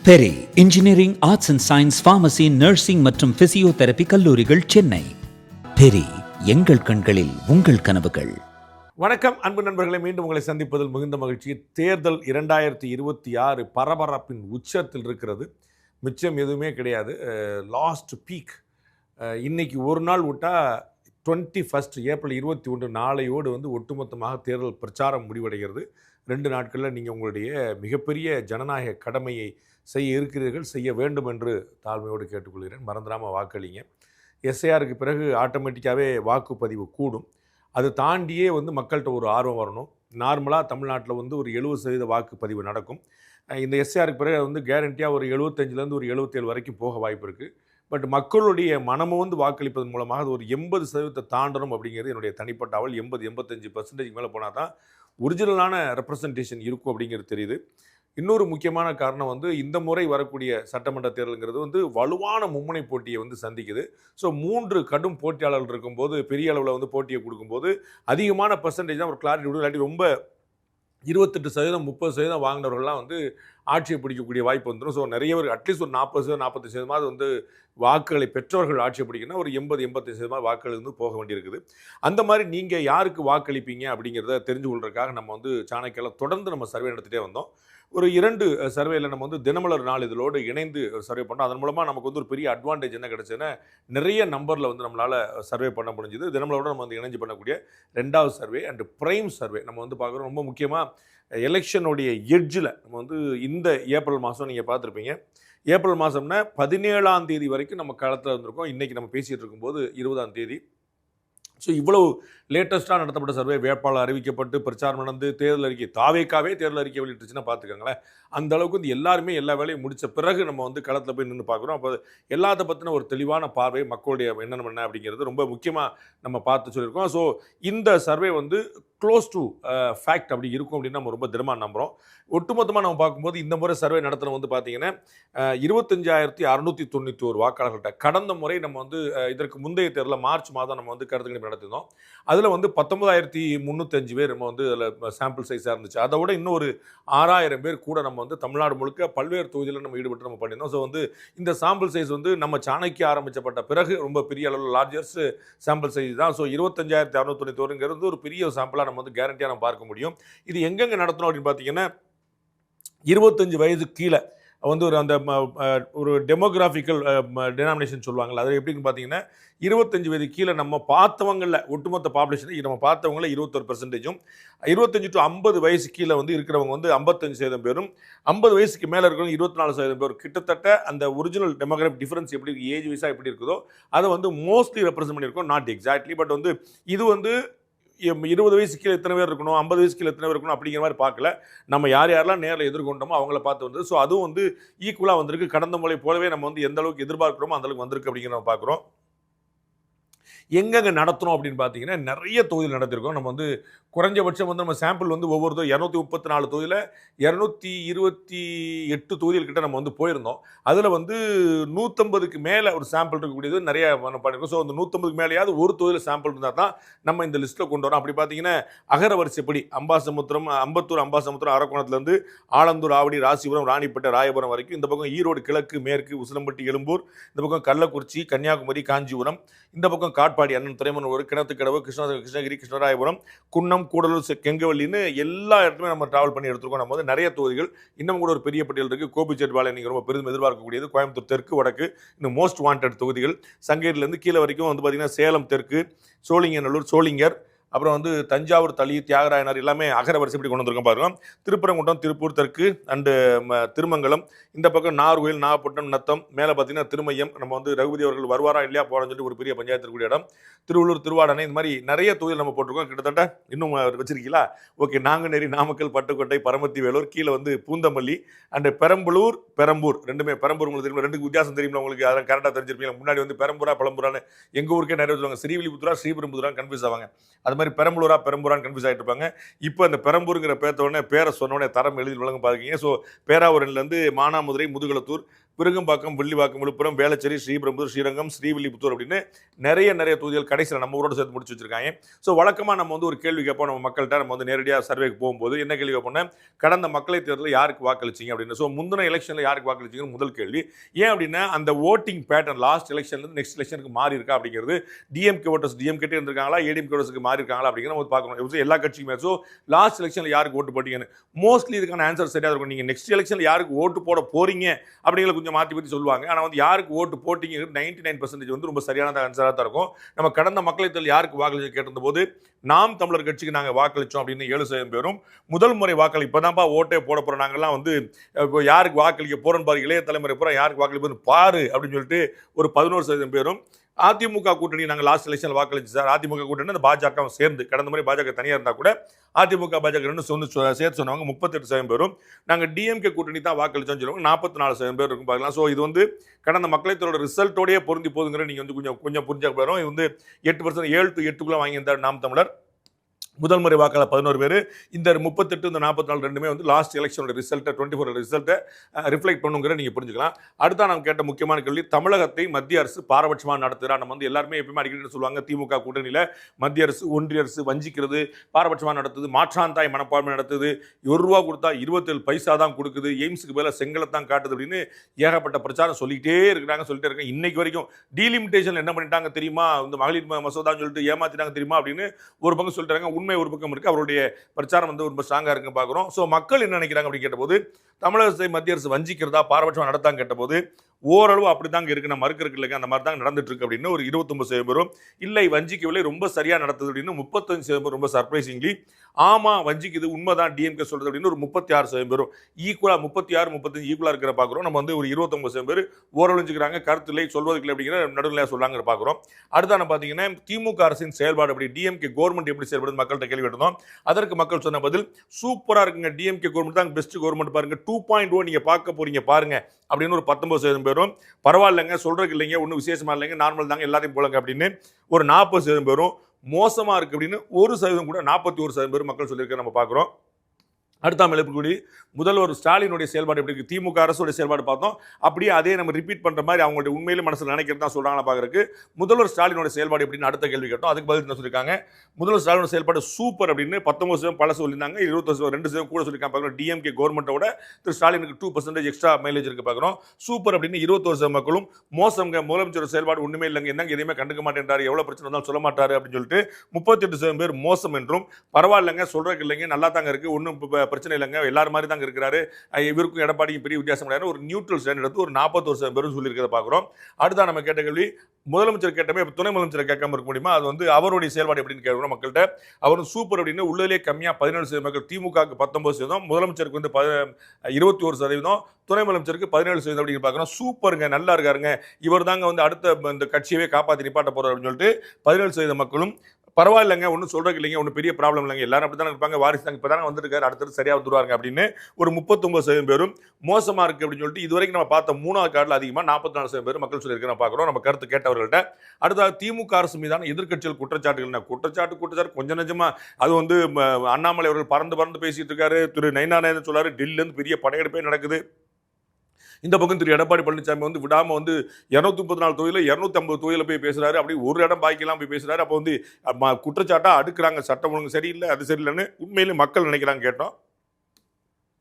Peri engineering, arts and science, pharmacy, nursing மற்றும் physiotherapy கல்லூரிகள் சென்னை. பெரி, எங்கள் கண்களில் உங்கள் கனவுகள். வணக்கம் அன்பு நண்பர்களை, மீண்டும் உங்களை சந்திப்பதில் மிகுந்த மகிழ்ச்சி. தேர்தல் 2026 பரபரப்பின் உச்சத்தில் இருக்கிறது. மிச்சம் எதுவுமே கிடையாது. லாஸ்ட் பீக் இன்னைக்கு ஒரு நாள் விட்டால் 21 ஏப்ரல் 21 நாளையோடு ஒட்டுமொத்தமாக தேர்தல் பிரச்சாரம் முடிவடைகிறது. 2 நாட்களில் நீங்கள் உங்களுடைய மிகப்பெரிய ஜனநாயக கடமையை செய்ய இருக்கிறீர்கள், செய்ய வேண்டும் என்று தாழ்மையோடு கேட்டுக்கொள்கிறேன். மறந்துடாமல் வாக்களிங்க. எஸ்ஐஆருக்கு பிறகு ஆட்டோமேட்டிக்காகவே வாக்குப்பதிவு கூடும். அது தாண்டியே மக்கள்கிட்ட ஒரு ஆர்வம் வரணும். நார்மலாக தமிழ்நாட்டில் ஒரு 70% வாக்குப்பதிவு நடக்கும். இந்த எஸ்ஐஆருக்கு பிறகு கேரண்டியாக ஒரு 75லேருந்து ஒரு 77 வரைக்கும் போக வாய்ப்பு இருக்குது. பட் மக்களுடைய மனமும் வாக்களிப்பதன் மூலமாக அது ஒரு 80% தாண்டணும் அப்படிங்கிறது என்னுடைய தனிப்பட்ட அவள். 80-85% மேலே போனால் தான் ஒரிஜினலான ரெப்ரசன்டேஷன் இருக்கும் அப்படிங்கிறது தெரியுது. இன்னொரு முக்கியமான காரணம் இந்த முறை வரக்கூடிய சட்டமன்ற தேர்தலுங்கிறது வலுவான மும்முனை போட்டியை சந்திக்குது. ஸோ 3 கடும் போட்டியாளர்கள் இருக்கும்போது, பெரிய அளவில் போட்டியை கொடுக்கும்போது அதிகமான பர்சன்டேஜ் தான் ஒரு கிளாரிட்டி விடும். இல்லாட்டி ரொம்ப 28%, 30% வாங்கினவர்கள்லாம் ஆட்சியை பிடிக்கக்கூடிய வாய்ப்பு வந்துடும். ஸோ நிறைய பேர் அட்லீஸ்ட் ஒரு 40%, 45% வாக்குகளை பெற்றவர்கள் ஆட்சியை பிடிக்கணும்னா ஒரு 80-85% வாக்குகள் போக வேண்டியிருக்குது. அந்த மாதிரி நீங்கள் யாருக்கு வாக்களிப்பீங்க அப்படிங்கிறத தெரிஞ்சு கொள்றதுக்காக நம்ம சாணக்கியால் தொடர்ந்து நம்ம சர்வே நடத்திட்டே வந்தோம். ஒரு 2 சர்வேயில் நம்ம தினமலர் நாள் இதோடு இணைந்து சர்வே பண்ணோம். அதன் மூலமாக நமக்கு ஒரு பெரிய அட்வான்டேஜ் என்ன கிடைச்சதுன்னா, நிறைய நம்பரில் நம்மளால் சர்வே பண்ண முடிஞ்சுது. தினமலரோட நம்ம இணைஞ்சு பண்ணக்கூடிய 2வது சர்வே அண்ட் ப்ரைம் சர்வே நம்ம பார்க்குறோம். ரொம்ப முக்கியமாக எலெக்ஷனுடைய எட்ஜில் நம்ம இந்த ஏப்ரல் மாதம் நீங்கள் பார்த்துருப்பீங்க. ஏப்ரல் மாதம்னா 17ஆம் தேதி வரைக்கும் நம்ம களத்தில் இருந்திருக்கோம். இன்றைக்கி நம்ம பேசிகிட்டு இருக்கும்போது 20ஆம் தேதி. ஸோ இவ்வளவு லேட்டஸ்ட்டாக நடத்தப்பட்ட சர்வே, வேட்பாளர் அறிவிக்கப்பட்டு பிரச்சாரம் நடந்து தேர்தல் அறிக்கை, தாவேக்காவே தேர்தல் அறிக்கை வெளியிட்டுச்சுன்னா பார்த்துக்கோங்களேன். அந்த அளவுக்கு எல்லாருமே எல்லா வேலையும் முடித்த பிறகு நம்ம களத்தில் போய் நின்று பார்க்குறோம். அப்போ எல்லாத்த பற்றின ஒரு தெளிவான பார்வை, மக்களுடைய என்ன அப்படிங்கிறது ரொம்ப முக்கியமாக நம்ம பார்த்து சொல்லியிருக்கோம். ஸோ இந்த சர்வே க்ளோஸ் டு ஃபேக்ட் அப்படி இருக்கும் அப்படின்னு நம்ம ரொம்ப தினமாக நம்புகிறோம். ஒட்டுமொத்தமாக நம்ம பார்க்கும்போது இந்த முறை சர்வே நடத்தின பார்த்தீங்கன்னா 25,691 வாக்காளர்கள்ட்ட. கடந்த முறை நம்ம இதற்கு முந்தைய தேர்தலில் மார்ச் மாதம் நம்ம கருத்து கணிப்பு நடத்தினோம். அதில் 19,305 பேர் நம்ம அதில் சாம்பிள் சைஸாக இருந்துச்சு. அதை விட இன்னும் ஒரு 6,000 பேர் கூட நம்ம தமிழ்நாடு முழுக்க பல்வேறு தொகுதியில் நம்ம ஈடுபட்டு நம்ம பண்ணியிருந்தோம். ஸோ இந்த சாம்பிள் சைஸ் நம்ம சாணக்கிய ஆரம்பிக்கப்பட்ட பிறகு ரொம்ப பெரிய அளவில் லார்ஜஸ்ட் சாம்பிள் சைஸ் தான். ஸோ 25,691 ஒரு பெரிய சாம்பிளாக நம்ம கேரண்டியாக நம்ம பார்க்க முடியும். இது எங்கெங்கே நடத்தணும் அப்படின்னு பார்த்தீங்கன்னா, 25 வயதுக்கு கீழே ஒரு டெமோகிராஃபிக்கல் டெனாமினேஷன் சொல்லுவாங்கள்ல, அது எப்படின்னு பார்த்தீங்கன்னா 25 வயது கீழே நம்ம பார்த்தவங்களில் ஒட்டுமொத்த பாப்புலேஷன் நம்ம பார்த்தவங்கள 21%, 25 to 50 வயசு கீழே இருக்கிறவங்க 55% பேரும், 50 வயசுக்கு மேலே இருக்கிறவங்க 24% பேரும். கிட்டத்தட்ட அந்த ஒரிஜினல் டெமோகிராஃபிக் டிஃபரன்ஸ் எப்படி ஏஜ் வைஸாக எப்படி இருக்குதோ அதை மோஸ்ட்லி ரெப்ரசென்ட் பண்ணியிருக்கோம். நாட் எக்ஸாக்ட்லி, பட் இது 20 வயசு கீழே எத்தனை பேர் இருக்கணும், 50 வயசு கீழே எத்தனை பேர் இருக்கணும் அப்படிங்கிற மாதிரி பார்க்கல. நம்ம யாரெல்லாம் நேரில் எதிர்கொண்டோமோ அவங்கள பார்த்து ஸோ அதுவும் ஈக்குவலாக வந்திருக்கு. கடந்த முறை போலவே நம்ம எந்த அளவுக்கு எதிர்பார்க்குறோமோ அந்த அளவுக்கு வந்திருக்கு அப்படிங்கிற நம்ம பார்க்குறோம். எங்கெங்கே நடத்தணும் அப்படின்னு பார்த்தீங்கன்னா, நிறைய தொகுதியில் நடத்திருக்கோம். நம்ம குறைஞ்சபட்சம் நம்ம சாம்பிள் ஒவ்வொரு 234 தொகுதியில் 228 தொகுதிகள் கிட்ட நம்ம போயிருந்தோம். அதில் 150க்கு மேலே ஒரு சாம்பிள் இருக்கக்கூடியது நிறைய பண்ணியிருக்கோம். ஸோ அந்த 150க்கு மேலேயாவது ஒரு தொகுதியில் சாம்பிள் இருந்தால் தான் நம்ம இந்த லிஸ்ட்டில் கொண்டு வரோம். அப்படி பார்த்தீங்கன்னா, அகர வரிசைப்படி அம்பாசமுத்திரம், அம்பத்தூர், அம்பாசமுத்திரம், அரக்கோணத்துலேருந்து ஆலந்தூர், ஆவடி, ராசிபுரம், ராணிப்பேட்டை, ராயபுரம் வரைக்கும், இந்த பக்கம் ஈரோடு கிழக்கு, மேற்கு, உசிலம்பட்டி, எழும்பூர், இந்த பக்கம் கள்ளக்குறிச்சி, கன்னியாகுமரி, காஞ்சிபுரம், இந்த பக்கம் காட்பாடி, அண்ணன் துறைமுகம், கிணத்துக்கடவு, கிருஷ்ணகிரி, கிருஷ்ணராயபுரம், குன்னம், கூடலூர், கெங்கவல்லின்னு எல்லா இடத்துலையும் நம்ம டிராவல் பண்ணி எடுத்துருக்கோம். நம்ம நிறைய தொகுதிகள் இன்னும் கூட ஒரு பெரிய பட்டியல் இருக்குது. கோபிச்செட்டிப்பாளையம் நீங்கள் ரொம்ப பெரிதும் எதிர்பார்க்கக்கூடியது, கோயம்புத்தூர் தெற்கு, வடக்கு, இன்னும் மோஸ்ட் வாண்டட் தொகுதிகள். சங்ககிரிலேருந்து கீழே வரைக்கும் பார்த்தீங்கன்னா சேலம் தெற்கு, சோழிங்கநல்லூர், சோளிங்கர், அப்புறம் தஞ்சாவூர், தளி, தியாகராயனர் எல்லாமே அகர வரிசைப்படி கொண்டு வந்திருக்கோம் பாருங்க. திருப்பரங்குன்றம், திருப்பூர் தெற்கு அண்டு திருமங்கலம், இந்த பக்கம் நாகர்கோயில், நாகப்பட்டினம், நத்தம், மேலே பார்த்தீங்கன்னா திருமையம். நம்ம ரகுபதி அவர்கள் வருவாரா இல்லையா போகிறோம்னு சொல்லிட்டு ஒரு பெரிய பஞ்சாயத்து இருக்கக்கூடிய இடம். திருவள்ளூர், திருவாடனை, இந்த மாதிரி நிறைய தொகுதியில் நம்ம போட்டிருக்கோம். கிட்டத்தட்ட இன்னும் வச்சிருக்கீங்களா? ஓகே. நாங்குநேரி, நாமக்கல், பட்டுக்கோட்டை, பரமத்தி வேலூர், கீழே பூந்தமல்லி அண்டு பெரம்பலூர், பெரம்பூர். ரெண்டுமே பெரம்பூர் உங்களுக்கு தெரியும். ரெண்டுக்கு வித்தியாசம் தெரியுமா உங்களுக்கு? அதெல்லாம் கரெக்டாக தெரிஞ்சிருப்பீங்க. முன்னாடி பெரம்பூரா பழம்பூரான்னு எங்கள் ஊருக்கே நிறைய சொல்லுவாங்க. ஸ்ரீவில்லிபுத்தூரா ஸ்ரீபெரும்புதூரான்னு கன்ஃபியூஸ் ஆவாங்க. அது மாதிரி பெரம்பலூரான்னு கன்ஃபியூஸ் ஆகிட்டு இருப்பாங்க. இப்போ அந்த பெரம்பூருங்கிற பேரை சொன்னோடனே தரம் எழுதி வழங்க பார்க்குறீங்க. ஸோ பேராவூரிலேருந்து மானாமதுரை, முதுகுளத்தூர், விருகம்பாக்கம், வில்லிவாக்கம், விழுப்புரம், வேளச்சேரி, ஸ்ரீபெரும்புதூர், ஸ்ரீரங்கம், ஸ்ரீவில்லிபுத்தூர் அப்படின்னு நிறைய தொகுதிகள் கடைசியில் நம்ம ஊரோட சேர்த்து முடிச்சு வச்சிருக்காங்க. ஸோ வழக்கமாக நம்ம வந்து ஒரு கேள்வி கேட்போம் நம்ம மக்கள்கிட்ட. நம்ம வந்து நேரடியாக சர்வேக்கு போகும்போது என்ன கேள்வி கேட்போம்னா, கடந்த மக்களவைத் தேர்தலில் யாருக்கு வாக்களிச்சிங்க அப்படின்னு. ஸோ முந்தின எலெக்ஷனில் யாருக்கு வாக்களிச்சிங்கன்னு முதல் கேள்வி. ஏன் அப்படின்னா அந்த ஓட்டிங் பேட்டர்ன் லாஸ்ட் எலெக்ஷன்லேருந்து நெக்ஸ்ட் எலெக்ஷனுக்கு மாறி இருக்கா அப்படிங்கிறது, டிஎம்கே ஓட்டர்ஸ் டிஎம்கே இருந்திருக்காங்களா, ஏடிஎம்கே ஓட்டர்ஸுக்கு மாறி இருக்காங்களா அப்படிங்கிற நம்ம பார்க்கணும். எல்லா கட்சியுமே. ஸோ லாஸ்ட் எலெக்ஷனில் யாருக்கு ஓட்டு போட்டீங்கன்னு மோஸ்ட்லி இதுக்கான ஆன்சர் சரியாக இருக்கும். நீங்கள் நெக்ஸ்ட் எலெக்ஷனில் யாருக்கு ஓட்டு போட போறீங்க அப்படிங்கிற கொஞ்சம் மாற்றி சொல்லுவாங்க. ஆனால் வந்து யாருக்கு ஓட்டு போட்டீங்க 99% வந்து ரொம்ப சரியான ஆன்சராக தான் இருக்கும். நம்ம கடந்த மக்களவைத் தேர்தல் யாருக்கு வாக்களிச்சு கேட்டிருந்த போது நாம் தமிழர் கட்சிக்கு நாங்கள் வாக்களித்தோம் அப்படின்னு 7% பேரும், முதல் முறை வாக்களி இப்போதான்ப்பா ஓட்டே போட போகிறோம் நாங்கள்லாம் வந்து இப்போ யாருக்கு வாக்களிக்க போகிறோன்னு பாரு, இளைய தலைமுறை பூரா யாருக்கு வாக்களிப்போன்னு பாரு அப்படின்னு சொல்லிட்டு ஒரு 11% பேரும், அதிமுக கூட்டணி நாங்கள் லாஸ்ட் எலெக்ஷனில் வாக்களிச்சு சார், அதிமுக கூட்டணி அந்த பாஜக சேர்ந்து, கடந்த முறை பாஜக தனியாக இருந்தால் கூட அதிமுக பாஜக ரெண்டு சேர்த்து சொன்னவங்க 38% பேரும், நாங்கள் டிஎம்கே கூட்டணி தான் வாக்களிச்சோம்னு சொல்லுவாங்க 44% பேர் இருக்கும் பார்க்கலாம். ஸோ இது வந்து கடந்த மக்களவைத்தோட ரிசல்ட்டோடய பொருந்தி போதுங்கிற நீங்கள் வந்து கொஞ்சம் புரிஞ்ச போயிடும். இது வந்து 8%, 7 to 8 வாங்கியிருந்தார் நாம் தமிழர். முதல் முறை வாக்காளர் 11 பேர். இந்த 38 இந்த 44 ரெண்டுமே வந்து லாஸ்ட் எலெக்ஷனோட ரிசல்ட்டை 24 ரிசல்ட்டை ரிஃப்ளெக்ட் பண்ணுங்கிற நீங்கள் புரிஞ்சுக்கலாம். அடுத்தா நம்ம கேட்ட முக்கியமான கேள்வி, தமிழகத்தை மத்திய அரசு பாரபட்சமாக நடத்துகிறா. நம்ம வந்து எல்லாருமே எப்பயுமே அடிக்கடி சொல்லுவாங்க, திமுக கூட்டணியில் மத்திய அரசு ஒன்றிய அரசு வஞ்சிக்கிறது, பாரபட்சமாக நடத்துது, மாற்றாந்தாய் மனப்பான்மை நடத்துது, ₹1 கொடுத்தா 27 பைசா தான் கொடுக்குது, எய்ம்ஸுக்கு பதிலாக செங்கலை தான் காட்டுது அப்படின்னு ஏகப்பட்ட பிரச்சாரம் சொல்லிட்டே இருக்காங்க. இன்னைக்கு வரைக்கும் டீலிமிட்டேஷன் என்ன பண்ணிட்டாங்க தெரியுமா, இந்த மகளிர் மசோதான்னு சொல்லிட்டு ஏமாத்திட்டாங்க தெரியுமா அப்படின்னு ஒரு பக்கம் சொல்லிட்டாங்க. உண்மை ஒரு பக்கம் இருக்கு. அவருடைய பிரச்சாரம் வந்து ரொம்ப ஸ்ட்ராங்கா இருக்குன்னு பார்க்கிறோம். ஸோ மக்கள் என்ன நினைக்கிறாங்க அப்படின்னு கேட்டபோது, தமிழகத்தை மத்திய அரசு வஞ்சிக்கிறதா பாரபட்சமாக நடத்தாங்க கேட்டபோது ஓரளவு அப்படித்தாங்க இருக்கு, நான் மறுக்கிறதுக்கு இல்லைங்க, அந்த மாதிரி தான் நடந்துட்டு இருக்கு அப்படின்னு ஒரு 29% பேரும், இல்லை வஞ்சிக்கவில்லை ரொம்ப சரியா நடத்துது அப்படின்னு 35% பேர் ரொம்ப சர்ப்ரைசிங்லி ஆமா வஞ்சிக்குது உண்மைதான் டிஎம்கே சொல்றது அப்படின்னு ஒரு 36% பேரும் ஈக்குவலா 36-35 ஈக்குவலா இருக்கிற பார்க்குறோம். நம்ம வந்து ஒரு 29% பேர் ஓரளவுச்சுக்கிறாங்க, கருத்து இல்லை சொல்வதற்கு இல்லை அப்படிங்கிற நடுநிலையா சொல்றாங்க பார்க்குறோம். அடுத்தான பார்த்தீங்கன்னா திமுக அரசின் செயல்பாடு அப்படி, டிஎம்கே கவர்மெண்ட் எப்படி செயல்படுது மக்கள்கிட்ட கேள்வி கேட்டோம். அதற்கு மக்கள் சொன்ன பதில் சூப்பரா இருக்குங்க, டிஎம்கே கவர்மெண்ட் தான் பெஸ்ட் கவர்மெண்ட் பாருங்க, 2.0 நீங்க பார்க்க போறீங்க பாருங்க அப்படின்னு ஒரு 19% பேரும், பரவாயில்லைங்க சொல்றதுக்கு இல்லைங்க ஒன்றும் விசேஷமா இல்லைங்க நார்மல் தாங்க எல்லாத்தையும் போலங்க அப்படின்னு ஒரு 40% பேரும், மோசமா இருக்கு அப்படின்னு 1% கூட 41% பேர் மக்கள் சொல்லியிருக்க நம்ம பார்க்குறோம். அடுத்தாமல் எப்படி முதல்வர் ஸ்டாலினுடைய செயல்பாடு எப்படி இருக்கு, திமுக அரசுடைய செயல்பாடு பார்த்தோம், அப்படியே அதே நம்ம ரிப்பீட் பண்ற மாதிரி அவங்களுடைய உண்மையிலே மனசில் நினைக்கிறது தான் சொல்றாங்களா பார்க்கறதுக்கு. முதல்வர் ஸ்டாலினுடைய செயல்பாடு எப்படின்னு அடுத்த கேள்வி கேட்டோம். அதுக்கு பதில் என்ன சொல்லியிருக்காங்க, முதல்வர் ஸ்டாலினுடைய செயல்பாடு சூப்பர் அப்படின்னு 19% பல சொல்லியிருந்தாங்க, 22% கூட சொல்லியிருக்காங்க பார்க்குறோம். டிஎம்கே கவர்மெண்ட்டோட திரு ஸ்டாலினுக்கு 2% எக்ஸ்ட்ரா மைலேஜ் இருக்கு பார்க்குறோம். சூப்பர் அப்படின்னு 21% மக்களும், மோசங்க முதலமைச்சர் செயல்பாடு ஒண்ணுமே இல்லைங்க, என்னங்க எதையுமே கண்டுக்க மாட்டேன்றாரு, எவ்வளவு பிரச்சனை இருந்தாலும் சொல்ல மாட்டாரு அப்படின்னு சொல்லிட்டு 38% பேர் மோசம் என்றும், பரவாயில்லைங்க சொல்றதுக்கு இல்லைங்க நல்லா தாங்க இருக்கு ஒன்றும் பிரச்சனை இல்லைங்க எல்லாரும் மாதிரி தாங்க இருக்கிறாரு, இவருக்கும் எடப்பாடிக்கும் பெரிய வித்தியாசம் கிடையாது, ஒரு நியூட்ரல் ஸ்டாண்ட் எடுத்து ஒரு 41% பேரும் சொல்லியிருக்கிறத பார்க்குறோம். அடுத்தா நம்ம கேட்ட கேள்வி, முதலமைச்சர் கேட்டமே துணை முதலமைச்சர் கேட்காம இருக்க முடியுமா, அது வந்து அவருடைய செயல்பாடு எப்படின்னு கேட்கிறோம் மக்கள்கிட்ட. அவரும் சூப்பர் அப்படின்னு உள்ளதிலே கம்மியாக 17% மக்கள், திமுகவுக்கு 19%, முதலமைச்சருக்கு வந்து 21%, துணை முதலமைச்சருக்கு 17% அப்படின்னு பார்க்குறோம். சூப்பருங்க நல்லா இருக்காருங்க, இவர் தாங்க வந்து அடுத்த இந்த கட்சியவே காப்பாற்றி நிப்பாட்ட போறாரு அப்படின்னு சொல்லிட்டு 17% மக்களும், பரவாயில்லைங்க ஒன்றும் சொல்றதுக்கு இல்லைங்க ஒன்றும் பெரிய ப்ராப்ளம் இல்லைங்க எல்லாரும் அப்படி தானே இருப்பாங்க, வாரிசு தாங்க இப்போ தானே வந்துருக்காரு அடுத்தது சரியாக வந்துருவாங்க அப்படின்னு ஒரு 39% பேரும், மோசமாக இருக்குது அப்படின்னு சொல்லிட்டு இதுவரைக்கும் நம்ம பார்த்த 3வது கார்டில் அதிகமாக 44% பேர் மக்கள் சொல்லியிருக்க நம்ம பார்க்குறோம் நம்ம கருத்து கேட்டவர்கள்ட்ட. அடுத்தது திமுக அரசு மீதான எதிர்க்கட்சிகள் குற்றச்சாட்டு கொஞ்சம் நிஜமா அது வந்து அண்ணாமலை அவர்கள் பறந்து பேசிட்டு இருக்காரு, திரு நயினானேன்னு சொல்லாரு, டெல்லியிலேருந்து பெரிய படையெடுப்பே நடக்குது. இந்த பக்கம் திரு எடப்பாடி பழனிசாமி வந்து விடாம வந்து 234 தொகுதியில் 250 தொகுதியில் போய் பேசுறாரு, அப்படி ஒரு இடம் பாக்கிலாம் போய் பேசுறாரு. அப்போ வந்து குற்றச்சாட்டா அடுக்குறாங்க, சட்டம் ஒழுங்கு சரியில்லை அது சரியில்லைன்னு உண்மையிலே மக்கள் நினைக்கிறாங்க கேட்டோம்.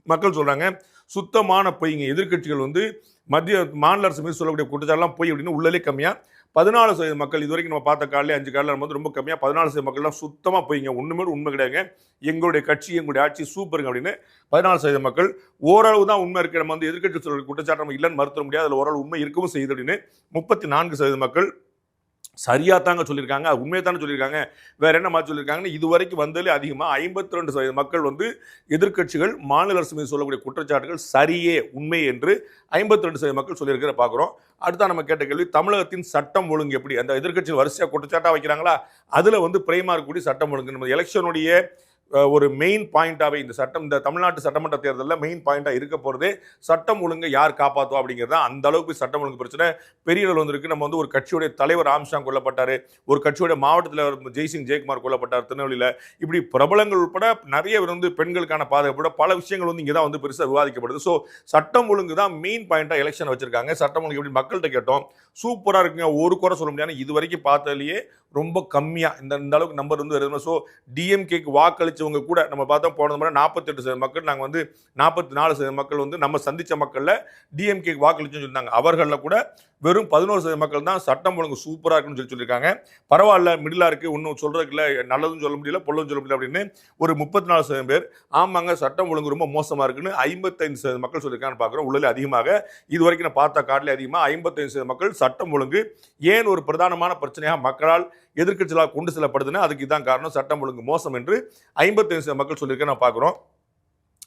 மக்கள் சொல்றாங்க சுத்தமான பொய்ங்க, எதிர்க்கட்சிகள் வந்து மத்திய மாநில அரசு மீது சொல்லக்கூடிய குற்றச்சாட்டுலாம் பொய் அப்படின்னு உள்ளலே கம்மியா 14% மக்கள் இதுவரைக்கும் நம்ம பார்த்த காலையில் 5 காலில் நம்ம வந்து ரொம்ப கம்மியாக 14% மக்கள்லாம் சுத்தமாக போய்ங்க ஒன்றுமே உண்மை கிடையாதுங்க, எங்களுடைய கட்சி எங்களுடைய ஆட்சி சூப்பருங்க அப்படின்னு 14% மக்கள். ஓரளவு தான் உண்மை இருக்கு, நம்ம வந்து எதிர்க்கட்சி சொல்ற குற்றச்சாட்டு நம்ம இல்லைன்னு மறுத்த முடியாது, அதில் ஓரளவு உண்மை இருக்கவும் செய்யுது அப்படின்னு 34% மக்கள் சரியா தாங்க சொல்லியிருக்காங்க, உண்மையை தானே சொல்லியிருக்காங்க, வேற என்ன மாதிரி சொல்லியிருக்காங்கன்னு இதுவரைக்கும் வந்ததுலேயே அதிகமாக 52% மக்கள் வந்து எதிர்க்கட்சிகள் மாநில அரசு மீது சொல்லக்கூடிய குற்றச்சாட்டுகள் சரியே உண்மை என்று 52% மக்கள் சொல்லியிருக்கிற பார்க்குறோம். அடுத்தா நம்ம கேட்ட கேள்வி, தமிழகத்தின் சட்டம் ஒழுங்கு எப்படி, அந்த எதிர்க்கட்சிகள் வரிசையாக குற்றச்சாட்டாக வைக்கிறாங்களா அதில் வந்து பிரைமா இருக்கக்கூடிய சட்டம் ஒழுங்கு, நம்ம எலெக்ஷனுடைய ஒரு மெயின் பாயிண்டாகவே இந்த தமிழ்நாட்டு சட்டமன்ற தேர்தலில் மெயின் பாயிண்டாக இருக்க போகிறதே சட்டம் ஒழுங்கை யார் காப்பாற்றுவா அப்படிங்கிறது தான். அந்த அளவுக்கு சட்டம் ஒழுங்கு பிரச்சனை பெரிய அளவில் வந்திருக்கு. நம்ம வந்து ஒரு கட்சியுடைய தலைவர் ஆம்ஸ்டாங் கொல்லப்பட்டார், ஒரு கட்சியுடைய மாவட்ட தலைவர் ஜெய்சிங் ஜெயக்குமார் கொல்லப்பட்டார் திருநெல்வேலியில். இப்படி பிரபலங்கள் உட்பட நிறைய வந்து பெண்களுக்கான பாதுகாப்பு பல விஷயங்கள் வந்து இங்கே தான் வந்து பெருசாக விவாதிக்கப்படுது. ஸோ சட்டம் ஒழுங்கு தான் மெயின் பாயிண்டாக எலெக்ஷன் வச்சிருக்காங்க. சட்டம் ஒழுங்கு எப்படி மக்கள்கிட்ட கேட்டோம், சூப்பராக இருக்குங்க, ஒரு குறை சொல்ல முடியாது. இது வரைக்கும் பார்த்ததுலேயே ரொம்ப கம்மியாக இந்த அளவுக்கு நம்பர் வந்து வருது. ஸோ டிஎம்கேக்கு வாக்களித்தவங்க கூட நம்ம பார்த்தோம் போன முறை 48% மக்கள், நாங்கள் வந்து 44% மக்கள் வந்து நம்ம சந்தித்த மக்களில் டிஎம்கேக்கு வாக்களிச்சுன்னு சொல்லியிருந்தாங்க. அவர்களில் கூட வெறும் 11% மக்கள் தான் சட்டம் ஒழுங்கு சூப்பராக இருக்குன்னு சொல்லியிருக்காங்க. பரவாயில்ல, மிடிலாக இருக்குது, ஒன்றும் சொல்கிறதுக்கு இல்லை, நல்லதும் சொல்ல முடியல பொல்லும் சொல்ல முடியல அப்படின்னு ஒரு 34% பேர் ஆமாங்க சட்டம் ஒழுங்கு ரொம்ப மோசமாக இருக்குன்னு 55% மக்கள் சொல்லியிருக்காங்கன்னு பார்க்குறோம். உள்ளே அதிகமாக இது வரைக்கும் நான் பார்த்த காட்டிலே அதிகமாக 55% மக்கள் சட்டம் ஒழுங்கு ஏன் ஒரு பிரதானமான பிரச்சனையாக மக்களால் எதிர்க்கட்சிகளால் கொண்டு செல்லப்படுதுன்னா அதுக்கு இதான் காரணம், சட்டம் ஒழுங்கு மோசம் என்று 55% மக்கள் சொல்லியிருக்க நான் பார்க்குறோம்.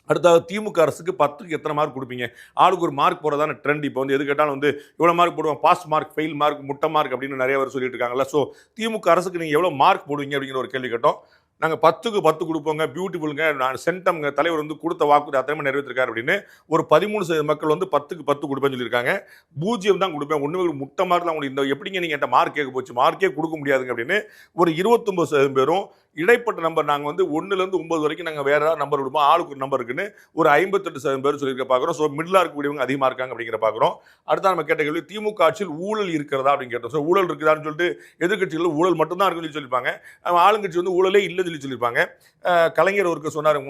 அடுத்தாவது திமுக அரசுக்கு 10க்கு எத்தனை மார்க் கொடுப்பீங்க? ஆளுக்கு ஒரு மார்க் போகிறதான ட்ரெண்ட். இப்போ வந்து எது கேட்டாலும் வந்து இவ்வளோ மார்க் போடுவோம், பாஸ் மார்க், ஃபெயில் மார்க், முட்டை மார்க் அப்படின்னு நிறைய பேர் சொல்லிட்டு இருக்காங்கல்ல. ஸோ திமுக அரசுக்கு நீங்கள் எவ்வளோ மார்க் போடுவீங்க அப்படிங்கிற ஒரு கேள்வி கேட்டோம். நாங்கள் 10க்கு 10 கொடுப்போங்க, பியூட்டிஃபுல்ங்க, நான் சென்டம்ங்க, தலைவர் வந்து கொடுத்த வாக்கு அத்தனை நிறைவேற்றிருக்காரு அப்படின்னு ஒரு 13% மக்கள் வந்து 10க்கு 10 கொடுப்பேன்னு சொல்லியிருக்காங்க. 0 தான் கொடுப்பேன், ஒன்று முட்டை மார்க் தான். இந்த எப்படிங்க நீங்கள் என்கிட்ட மார்க் கேட்க போச்சு, மார்க்கே கொடுக்க முடியாதுங்க அப்படின்னு ஒரு 29% பேரும் இடைப்பட்ட நம்பர் நாங்கள் வந்து 1லேருந்து 9 வரைக்கும் நாங்கள் வேறு ஏதாவது நம்பர் கொடுப்போம், ஆளுக்கு ஒரு நம்பர் இருக்குன்னு ஒரு 58% பேர் சொல்லியிருக்க பார்க்குறோம். ஸோ மிடிலாக இருக்கக்கூடியவங்க அதிகமாக இருக்காங்க அப்படிங்கிற பார்க்குறோம். அடுத்த நம்ம கேட்ட கேள்வி, திமுக ஆட்சியில் ஊழல் இருக்கிறதா அப்படின்னு கேட்டோம். ஸோ ஊழல் இருக்குதான்னு சொல்லிட்டு எதிர்கட்சிகள் ஊழல் மட்டும்தான் இருக்குன்னு சொல்லியிருப்பாங்க, ஆளுங்கட்சி வந்து ஊழலே இல்லைன்னு சொல்லியிருப்பாங்க. கலைஞர் ஒருக்கு சொன்னார்,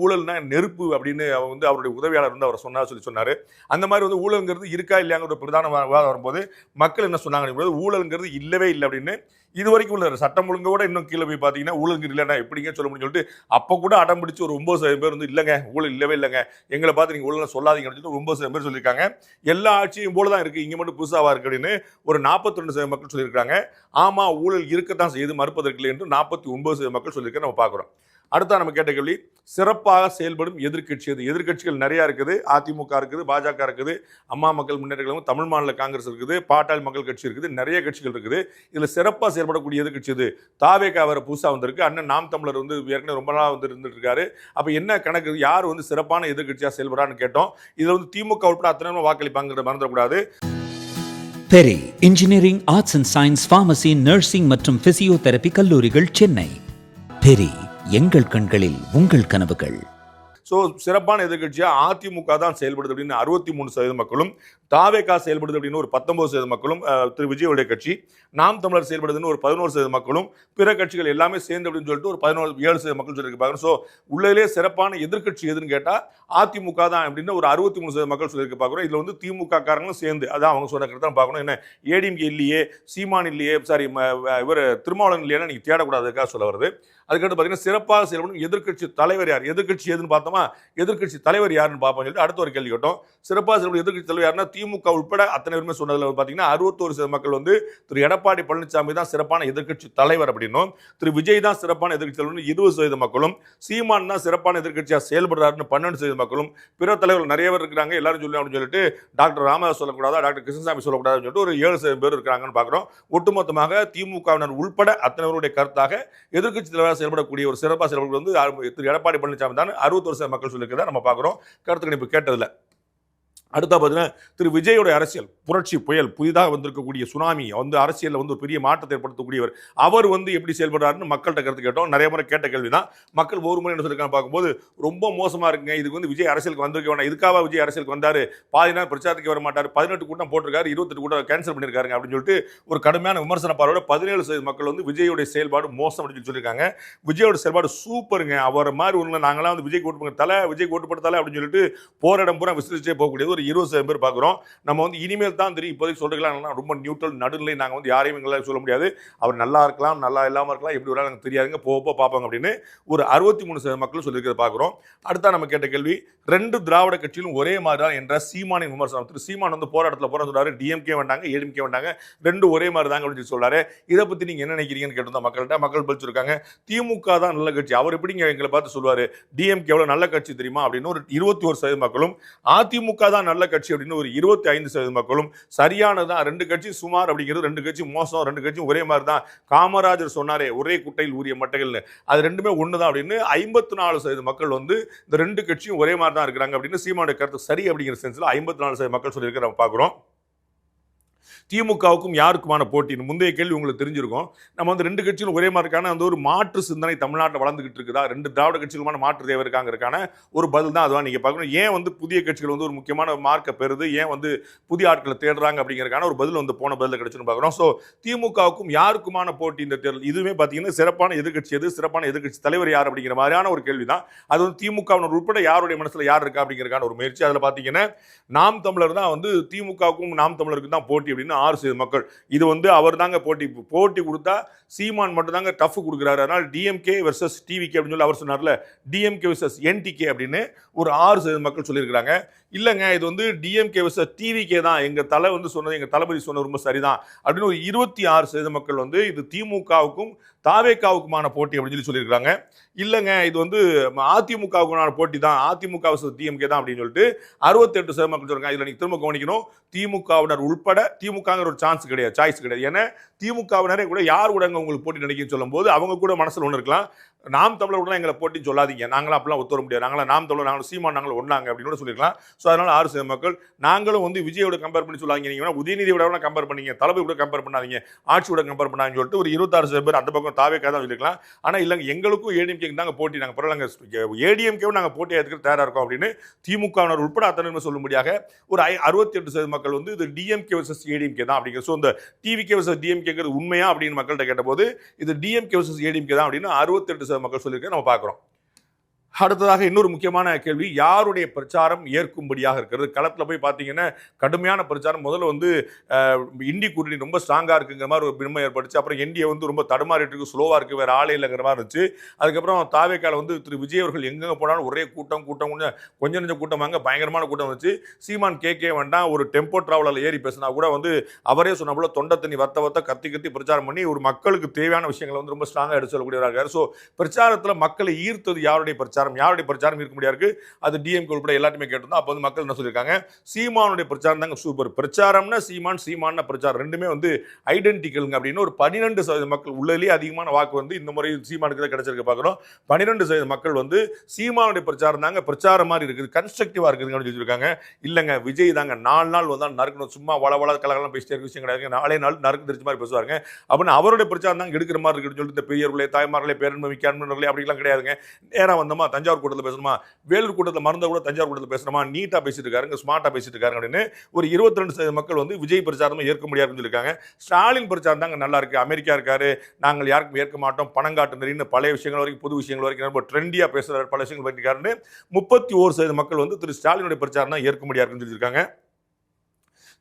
ஊழல்னா நெருப்பு அப்படின்னு வந்து அவருடைய உதவியாளர் வந்து அவர் சொன்னார். அந்த மாதிரி வந்து ஊழல்ங்கிறது இருக்கா இல்லையாங்கிற ஒரு பிரதான விவாதம் வரும்போது மக்கள் என்ன சொன்னாங்க, ஊழல்ங்கிறது இல்லவே இல்லை அப்படின்னு. இது வரைக்கும் உள்ள சட்டம் ஒழுங்கோட இன்னும் கீழே போய் பார்த்தீங்கன்னா ஊழல் இல்லைன்னா எப்படிங்க சொல்ல முடியும்னு சொல்லிட்டு அப்போ கூட அடம் பிடிச்சி ஒரு 9% பேர் வந்து இல்லைங்க ஊழல் இல்லவே இல்லைங்க, எங்களை பார்த்து நீங்கள் ஊழல் சொல்லாதீங்கன்னு சொல்லிட்டு 9% பேர் சொல்லியிருக்காங்க. எல்லா ஆட்சியும் போல தான் இருக்குது, இங்கே மட்டும் புதுசாக இருக்குது அப்படின்னு ஒரு 42% மக்கள் சொல்லியிருக்காங்க. ஆமாம் ஊழல் இருக்கத்தான் செய்து, மறுப்பதற்கில்லை என்று 49% மக்கள் சொல்லியிருக்க நம்ம பார்க்குறோம். அடுத்த நம்ம கேட்ட கேள்வி, சிறப்பாக செயல்படும் எதிர்கட்சி எது? எதிர்கட்சிகள் நிறையா இருக்குது. அதிமுக இருக்குது, பாஜக இருக்குது, அம்மா மக்கள் முன்னேற்ற கழகம், தமிழ் மாநில காங்கிரஸ் இருக்குது, பாட்டாளி மக்கள் கட்சி இருக்குது, நிறைய கட்சிகள் இருக்குது. இதில் சிறப்பாக செயல்படக்கூடிய எதிர்கட்சி எது? தாவேகா வேற புதுசாக வந்திருக்கு, அண்ணன் நாம் தமிழர் வந்து ஏற்கனவே ரொம்ப நாளாக வந்து இருந்துட்டு இருக்காரு. அப்போ என்ன கணக்கு, யார் வந்து சிறப்பான எதிர்கட்சியாக செயல்படுறான்னு கேட்டோம். இதில் வந்து திமுக உட்பட அத்தனை வாக்களிப்பாங்கிறத மறந்துடக்கூடாது. Peri engineering, arts and science, pharmacy, nursing மற்றும் பிசியோதெரபி கல்லூரிகள், சென்னை. பெரி எங்கள் கண்களில் உங்கள் கனவுகள். ஸோ சிறப்பான எதிர்கட்சியாக அதிமுக தான் செயல்படுது அப்படின்னு 63% மக்களும், தாவேகா செயல்படுது அப்படின்னு ஒரு 19% மக்களும், திரு விஜயோடைய கட்சி, நாம் தமிழர் செயல்படுதுன்னு ஒரு 11% மக்களும், பிற கட்சிகள் எல்லாமே சேர்ந்து அப்படின்னு சொல்லிட்டு ஒரு 7% மக்கள் சொல்லியிருக்காங்க. ஸோ உள்ளே சிறப்பான எதிர்கட்சி எதுன்னு கேட்டால் அதிமுக தான் அப்படின்னு ஒரு 63% மக்கள் சொல்லியிருக்க பார்க்குறோம். இதில் வந்து திமுக காரங்களும் சேர்ந்து அதான் அவங்க சொன்ன கருத்தை பார்க்கணும். என்ன ஏடிஎம்கே இல்லையே, சீமான் இல்லையே, சாரி இவர் திருமாவளவன் இல்லையா நீங்கள் தேடக்கூடாதுக்காக சொல்ல வருது. அதுக்கடுத்து பார்த்தீங்கன்னா சிறப்பாக செயல்படும் எதிர்கட்சி தலைவர் யார்? எதிர்கட்சி எதுன்னு பார்த்தோமா, எதிர்கட்சி தலைவர் யாருன்னு பார்ப்போம் சொல்லிட்டு அடுத்த ஒரு கேள்வி கேட்டோம். சிறப்பாக செயல்படும் எதிர்கட்சி தலைவர் யாருன்னா திமுக உட்பட அத்தனை பேருமே சொன்னதில் பார்த்தீங்கன்னா 61% மக்கள் வந்து திரு எடப்பாடி பழனிசாமி தான் சிறப்பான எதிர்கட்சி தலைவர் அப்படின்னும், திரு விஜய் தான் சிறப்பான எதிர்கட்சி தலைவர் 20% மக்களும், சீமான் தான் சிறப்பான எதிர்கட்சியாக செயல்படுறாருன்னு 12% மக்களும், பிற தலைவர்கள் நிறைய பேர் இருக்கிறாங்க எல்லாரும் சொல்லி அப்படின்னு சொல்லிட்டு டாக்டர் ராமதாஸ் சொல்லக்கூடாதா, டாக்டர் கிருஷ்ணசாமி சொல்லக்கூடாதுன்னு சொல்லிட்டு ஒரு 7% பேர் இருக்கிறாங்கன்னு பார்க்குறோம். ஒட்டுமொத்தமாக திமுகவினர் உள்பட அத்தனை பேருடைய கருத்தாக எதிர்கட்சி தலைவராக செயல்படக்கூடிய ஒரு சிறப்பாக செயல்படுவது வந்து திரு எடப்பாடி பழனிசாமி தான் 60% மக்கள் சொல்லியிருக்கிறதா நம்ம பார்க்குறோம் கருத்து கணிப்பு கேட்டதில். அடுத்தா பார்த்தீங்கன்னா திரு விஜயோட அரசியல் புரட்சி புயல், புதிதாக வந்திருக்கக்கூடிய சுனாமி வந்து அரசியலில் வந்து ஒரு பெரிய மாற்றத்தை ஏற்படுத்தக்கூடியவர். அவர் வந்து எப்படி செயல்படுறாருன்னு மக்கள்கிட்ட கருத்து கேட்டோம். நிறைய முறை கேட்ட கேள்வி தான். மக்கள் ஒரு முறை என்ன சொல்லியிருக்காங்க பார்க்கும்போது, ரொம்ப மோசமாக இருக்குங்க, இதுக்கு வந்து விஜய் அரசியலுக்கு வந்திருக்க வேண்டாம், இதுக்காக விஜய் அரசியலுக்கு வந்தார், பாதி நாள் பிரச்சாரத்துக்கு வர மாட்டார், 18 கூட்டம் போட்டிருக்காரு, 28 கூட்டம் கேன்சல் பண்ணியிருக்காங்க அப்படின்னு சொல்லிட்டு ஒரு கடுமையான விமர்சன பார்வையோட 17% மக்கள் வந்து விஜயோடைய செயல்பாடு மோசம் அப்படின்னு சொல்லியிருக்காங்க. விஜயோட செயல்பாடு சூப்பருங்க, அவர் மாதிரி ஒன்று நாங்களாம் வந்து விஜய் ஓட்டு பண்ணுங்க தலை, விஜய் ஓட்டு போட்ட தலை அப்படின்னு சொல்லிட்டு போற இடம் பூரா விசிரிச்சே போகக்கூடியது ஒரு 20% பேர் பார்க்குறோம். நம்ம வந்து இனிமேல் தான் தெரியும், இப்போதைக்கு சொல்றீங்களா ரொம்ப நியூட்ரல் நடுநிலை, நாங்கள் வந்து யாரையும் எங்களால் சொல்ல முடியாது, அவர் நல்லா இருக்கலாம் நல்லா இல்லாமல் இருக்கலாம், எப்படி வராங்க எனக்கு தெரியாதுங்க, போக பார்ப்பாங்க அப்படின்னு ஒரு 63% மக்கள் சொல்லியிருக்கிறத பார்க்குறோம். அடுத்தா நம்ம கேட்ட கேள்வி, 2 திராவிட கட்சியிலும் ஒரே மாதிரி தான் என்ற சீமானின் விமர்சனம். திரு சீமான் வந்து போராட்டத்தில் போற சொல்றாரு, டிஎம்கே வேண்டாங்க ஏடிஎம்கே வேண்டாங்க, 2 ஒரே மாதிரி தாங்க அப்படின்னு சொல்றாரு. இதை பற்றி நீங்க என்ன நினைக்கிறீங்கன்னு கேட்டிருந்தோம் மக்கள்கிட்ட. மக்கள் பதிச்சிருக்காங்க, திமுக தான் நல்ல கட்சி, அவர் எப்படிங்க எங்களை பார்த்து சொல்லுவாரு டிஎம்கே எவ்வளவு நல்ல கட்சி தெரியுமா அப்படின்னு ஒரு 21% மக்களும், அதிமுக தான் தான் நல்ல கட்சி அப்படின்னு ஒரு 25% மக்களும், சரியானதான் 2 கட்சி சுமார் அப்படிங்கிறது, 2 கட்சி மோசம், 2 கட்சியும் ஒரே மாதிரி தான், காமராஜர் சொன்னாரே ஒரே குட்டையில் ஊறிய மட்டைகள்னு, அது ரெண்டுமே ஒண்ணுதான் அப்படின்னு 54% மக்கள் வந்து இந்த 2 கட்சியும் ஒரே மாதிரி தான் இருக்கிறாங்க அப்படின்னு சீமானுடைய கருத்து சரி அப்படிங்கிற சென்ஸ்ல 54% மக்கள் சொல்லியிருக்க நம்ம பார்க்கிறோம். திமுகவுக்கும் யாருக்குமான போட்டி, முந்தைய கேள்வி உங்களுக்கு தெரிஞ்சிருக்கும். நம்ம வந்து 2 கட்சிகளும் ஒரே மாதிரி இருக்கான அந்த ஒரு மாற்று சிந்தனை தமிழ்நாட்டில் வளர்ந்துகிட்டு இருக்குதா, 2 திராவிட கட்சிகளுமான மாற்று தேவை இருக்காங்கிறதுக்கான ஒரு பதில் தான் அதுதான் நீங்க பார்க்கணும். ஏன் வந்து புதிய கட்சிகள் வந்து ஒரு முக்கியமான மார்க்கை பெறுது, ஏன் வந்து புதிய ஆட்களை தேடுறாங்க அப்படிங்கிறதுக்கான ஒரு பதில் வந்து போன பதில் கிடைச்சுன்னு பார்க்குறோம். ஸோ திமுகவுக்கும் யாருக்குமான போட்டி இந்த தேர்தல், இதுவுமே பார்த்தீங்கன்னா சிறப்பான எதிர்கட்சி எது, சிறப்பான எதிர்கட்சி தலைவர் யார் அப்படிங்கிற மாதிரியான ஒரு கேள்வி தான். அது வந்து திமுகவினர் உட்பட யாருடைய மனசுல யார் இருக்கா அப்படிங்கிறதுக்கான ஒரு முயற்சி. அதில் பார்த்தீங்கன்னா நாம் தமிழர் தான் வந்து திமுகவுக்கும் நாம் தமிழருக்கும் தான் போட்டி அப்படின்னு 6% மக்கள். இது வந்து அவர் தாங்க போட்டி கொடுத்தா சீமான் மட்டும் தாங்க டஃப் கொடுக்குறாரு. அதனால டிஎம்கே வெர்சஸ் டிவிகே அப்படின்னு சொல்லி அவர் சொன்னார்ல, டிஎம்கே வெர்சஸ் என்டிகே அப்படின்னு ஒரு 6% மக்கள் சொல்லியிருக்கிறாங்க. இல்லைங்க இது வந்து டிஎம்கே வெர்சஸ் டிவிகே தான், எங்க தலை வந்து சொன்னது, எங்க தளபதி சொன்னது ரொம்ப சரிதான் அப்படின்னு ஒரு 26% மக்கள் வந்து இது திமுகவுக்கும் தாவேகாவுக்குமான போட்டி அப்படின்னு சொல்லியிருக்காங்க. இல்லைங்க இது வந்து அதிமுகவுக்குமான போட்டி தான், அதிமுக வெர்சஸ் டிஎம்கே தான் அப்படின்னு சொல்லிட்டு 68% மக்கள் சொல்றாங்க. இதுல நீங்க திரும்ப கவனிக்கணும், திமுகவினர் உட்பட திமுகங்கிற ஒரு சான்ஸ் கிடையாது, சாய்ஸ் கிடையாது. ஏன்னா திமுகவினரே கூட யார் கூட உங்களுக்கு போட்டி நினைக்குன்னு சொல்லும் போது அவங்க கூட மனசுல ஒன்று இருக்கலாம், நாம் தமிழர் கூட எங்களை போட்டின்னு சொல்லாதீங்க, நாங்களாம் அப்படிலாம் ஒத்துவர முடியாது, நாங்களாம் நாம் தமிழர், நாங்களும் சீமான், நாங்களும் ஒன்றாங்க அப்படின்னு கூட சொல்லியிருக்கலாம். ஸோ அதனால 6% மக்கள் நாங்களும் வந்து விஜயோட கம்பேர் பண்ணி சொல்லாதீங்க, நீங்க உதயநிதியோட கம்பேர் பண்ணீங்க, தளபதி கூட கம்பேர் பண்ணாதீங்க, ஆட்சியோட கம்பேர் பண்ணாங்கன்னு சொல்லிட்டு ஒரு 26% பேர் அந்த பக்கம் தாவேக்கா தான் சொல்லியிருக்கலாம். ஆனால் இல்லைங்க எங்களுக்கும் ஏடிஎம்கே தாங்க போட்டி, நாங்கள் பரவாயில்ல ஏடிஎம்கேவும் நாங்கள் போட்டியாக எடுத்துக்க தயாராக இருக்கோம் அப்படின்னு திமுகவினர் உட்பட அத்தனை சொல்லும்படியாக ஒரு 68% மக்கள் வந்து இது டிஎம்கே வெர்சஸ் ஏடிஎம்கே தான் அப்படிங்கிறது. ஸோ இந்த டிவிகே வெர்சஸ் டிஎம்கேங்கிறது உண்மையா அப்படின்னு மக்கள்கிட்ட கேட்டபோது இது டிஎம்கே வெர்சஸ் ஏடிஎம்கே தான் அப்படின்னு 68% மக்கள் சொல்லியிருக்க நம்ம பார்க்குறோம். அடுத்ததாக இன்னொரு முக்கியமான கேள்வி, யாருடைய பிரச்சாரம் ஏற்கும்படியாக இருக்கிறது. களத்தில் போய் பார்த்தீங்கன்னா கடுமையான பிரச்சாரம். முதல்ல வந்து இண்டி கூட்டணி ரொம்ப ஸ்ட்ராங்காக இருக்குங்கிற மாதிரி ஒரு பின்மை ஏற்பட்டுச்சு. அப்புறம் என்டிஏ வந்து ரொம்ப தடுமாறிட்டு இருக்கு, ஸ்லோவாக இருக்குது, வேறு ஆளே இல்லைங்கிற மாதிரி இருந்துச்சு. அதுக்கப்புறம் தாவேக்கால வந்து திரு விஜய் அவர்கள் எங்கெங்கே போனாலும் ஒரே கூட்டம் கொஞ்சம் நெஞ்ச கூட்டம் வாங்க, பயங்கரமான கூட்டம் வந்துச்சு. சீமான் கேட்கவே வேண்டாம், ஒரு டெம்போ டிராவலில் ஏறி பேசினா கூட வந்து அவரே சொன்ன போல தொண்டை தண்ணி வத்த கத்தி பிரச்சாரம் பண்ணி ஒரு மக்களுக்கு தேவையான விஷயங்களை வந்து ரொம்ப ஸ்ட்ராங்காக எடுத்து சொல்லக்கூடியவராக இருக்கார். ஸோ பிரச்சாரத்தில் மக்களை ஈர்த்தது யாருடைய பிரச்சாரம், யாருடைய பிரச்சாரம் இருக்க முடியாது, அது டிஎம்கே உட்பட எல்லாத்தையுமே கேட்டிருந்தோம். அப்போ வந்து மக்கள் என்ன சொல்லியிருக்காங்க, சீமானுடைய பிரச்சாரம் தாங்க சூப்பர், பிரச்சாரம்னா சீமான் பிரச்சாரம் ரெண்டுமே வந்து ஐடென்டிக்கலுங்க அப்படின்னு ஒரு 12% மக்கள், உள்ளே அதிகமான வாக்கு வந்து இந்த முறை சீமானுக்கு தான் கிடைச்சிருக்க பார்க்குறோம். 12% மக்கள் வந்து சீமானுடைய பிரச்சாரம் தாங்க பிரச்சாரம் மாதிரி இருக்குது, கன்ஸ்ட்ரக்டிவாக இருக்குதுன்னு சொல்லியிருக்காங்க. இல்லைங்க விஜய் தாங்க 4 நாள் வந்தால் நறுக்கணும், சும்மா வள கலகலாம் பேசிட்டே இருக்க விஷயம் கிடையாது, 4 நாள் நறுக்கு தெரிஞ்ச மாதிரி பேசுவாங்க அப்படின்னு அவருடைய பிரச்சாரம் தாங்க எடுக்கிற மாதிரி இருக்குன்னு சொல்லிட்டு இந்த பெரியவர்களே, தாய்மார்களே, பேரன்மை மிக்கான்மர்களே அப்படிலாம் கிடையாதுங்க. நேராக வந்தோமா தஞ்சாவூர் கூட்டத்தில் பேசணுமா, வேலூர் கூட்டத்தில் மறந்த கூட தஞ்சாவூர் கூட்டத்தில் பேசணுமா, நீட்டாக பேசிட்டு இருக்காருங்க, ஸ்மார்ட்டாக பேசிட்டு இருக்காங்க அப்படின்னு ஒரு 22% மக்கள் வந்து விஜய் பிரச்சாரமே ஏற்க முடியாதுன்னு சொல்லியிருக்காங்க. ஸ்டாலின் பிரச்சாரம் தாங்க நல்லா இருக்கு, அமெரிக்கா இருக்காரு, நாங்கள் யாருக்கும் ஏற்க மாட்டோம், பணம் காட்டு நிறைய பழைய விஷயங்கள் வரைக்கும் புது விஷயங்கள் வரைக்கும் ரொம்ப ட்ரெண்டியாக பேசுகிறார், பல விஷயங்கள் பண்ணியிருக்காருன்னு 31% மக்கள் வந்து திரு ஸ்டாலினுடைய பிரச்சாரம் தான் ஏற்க முடியாதுன்னு சொல்லியிருக்காங்க.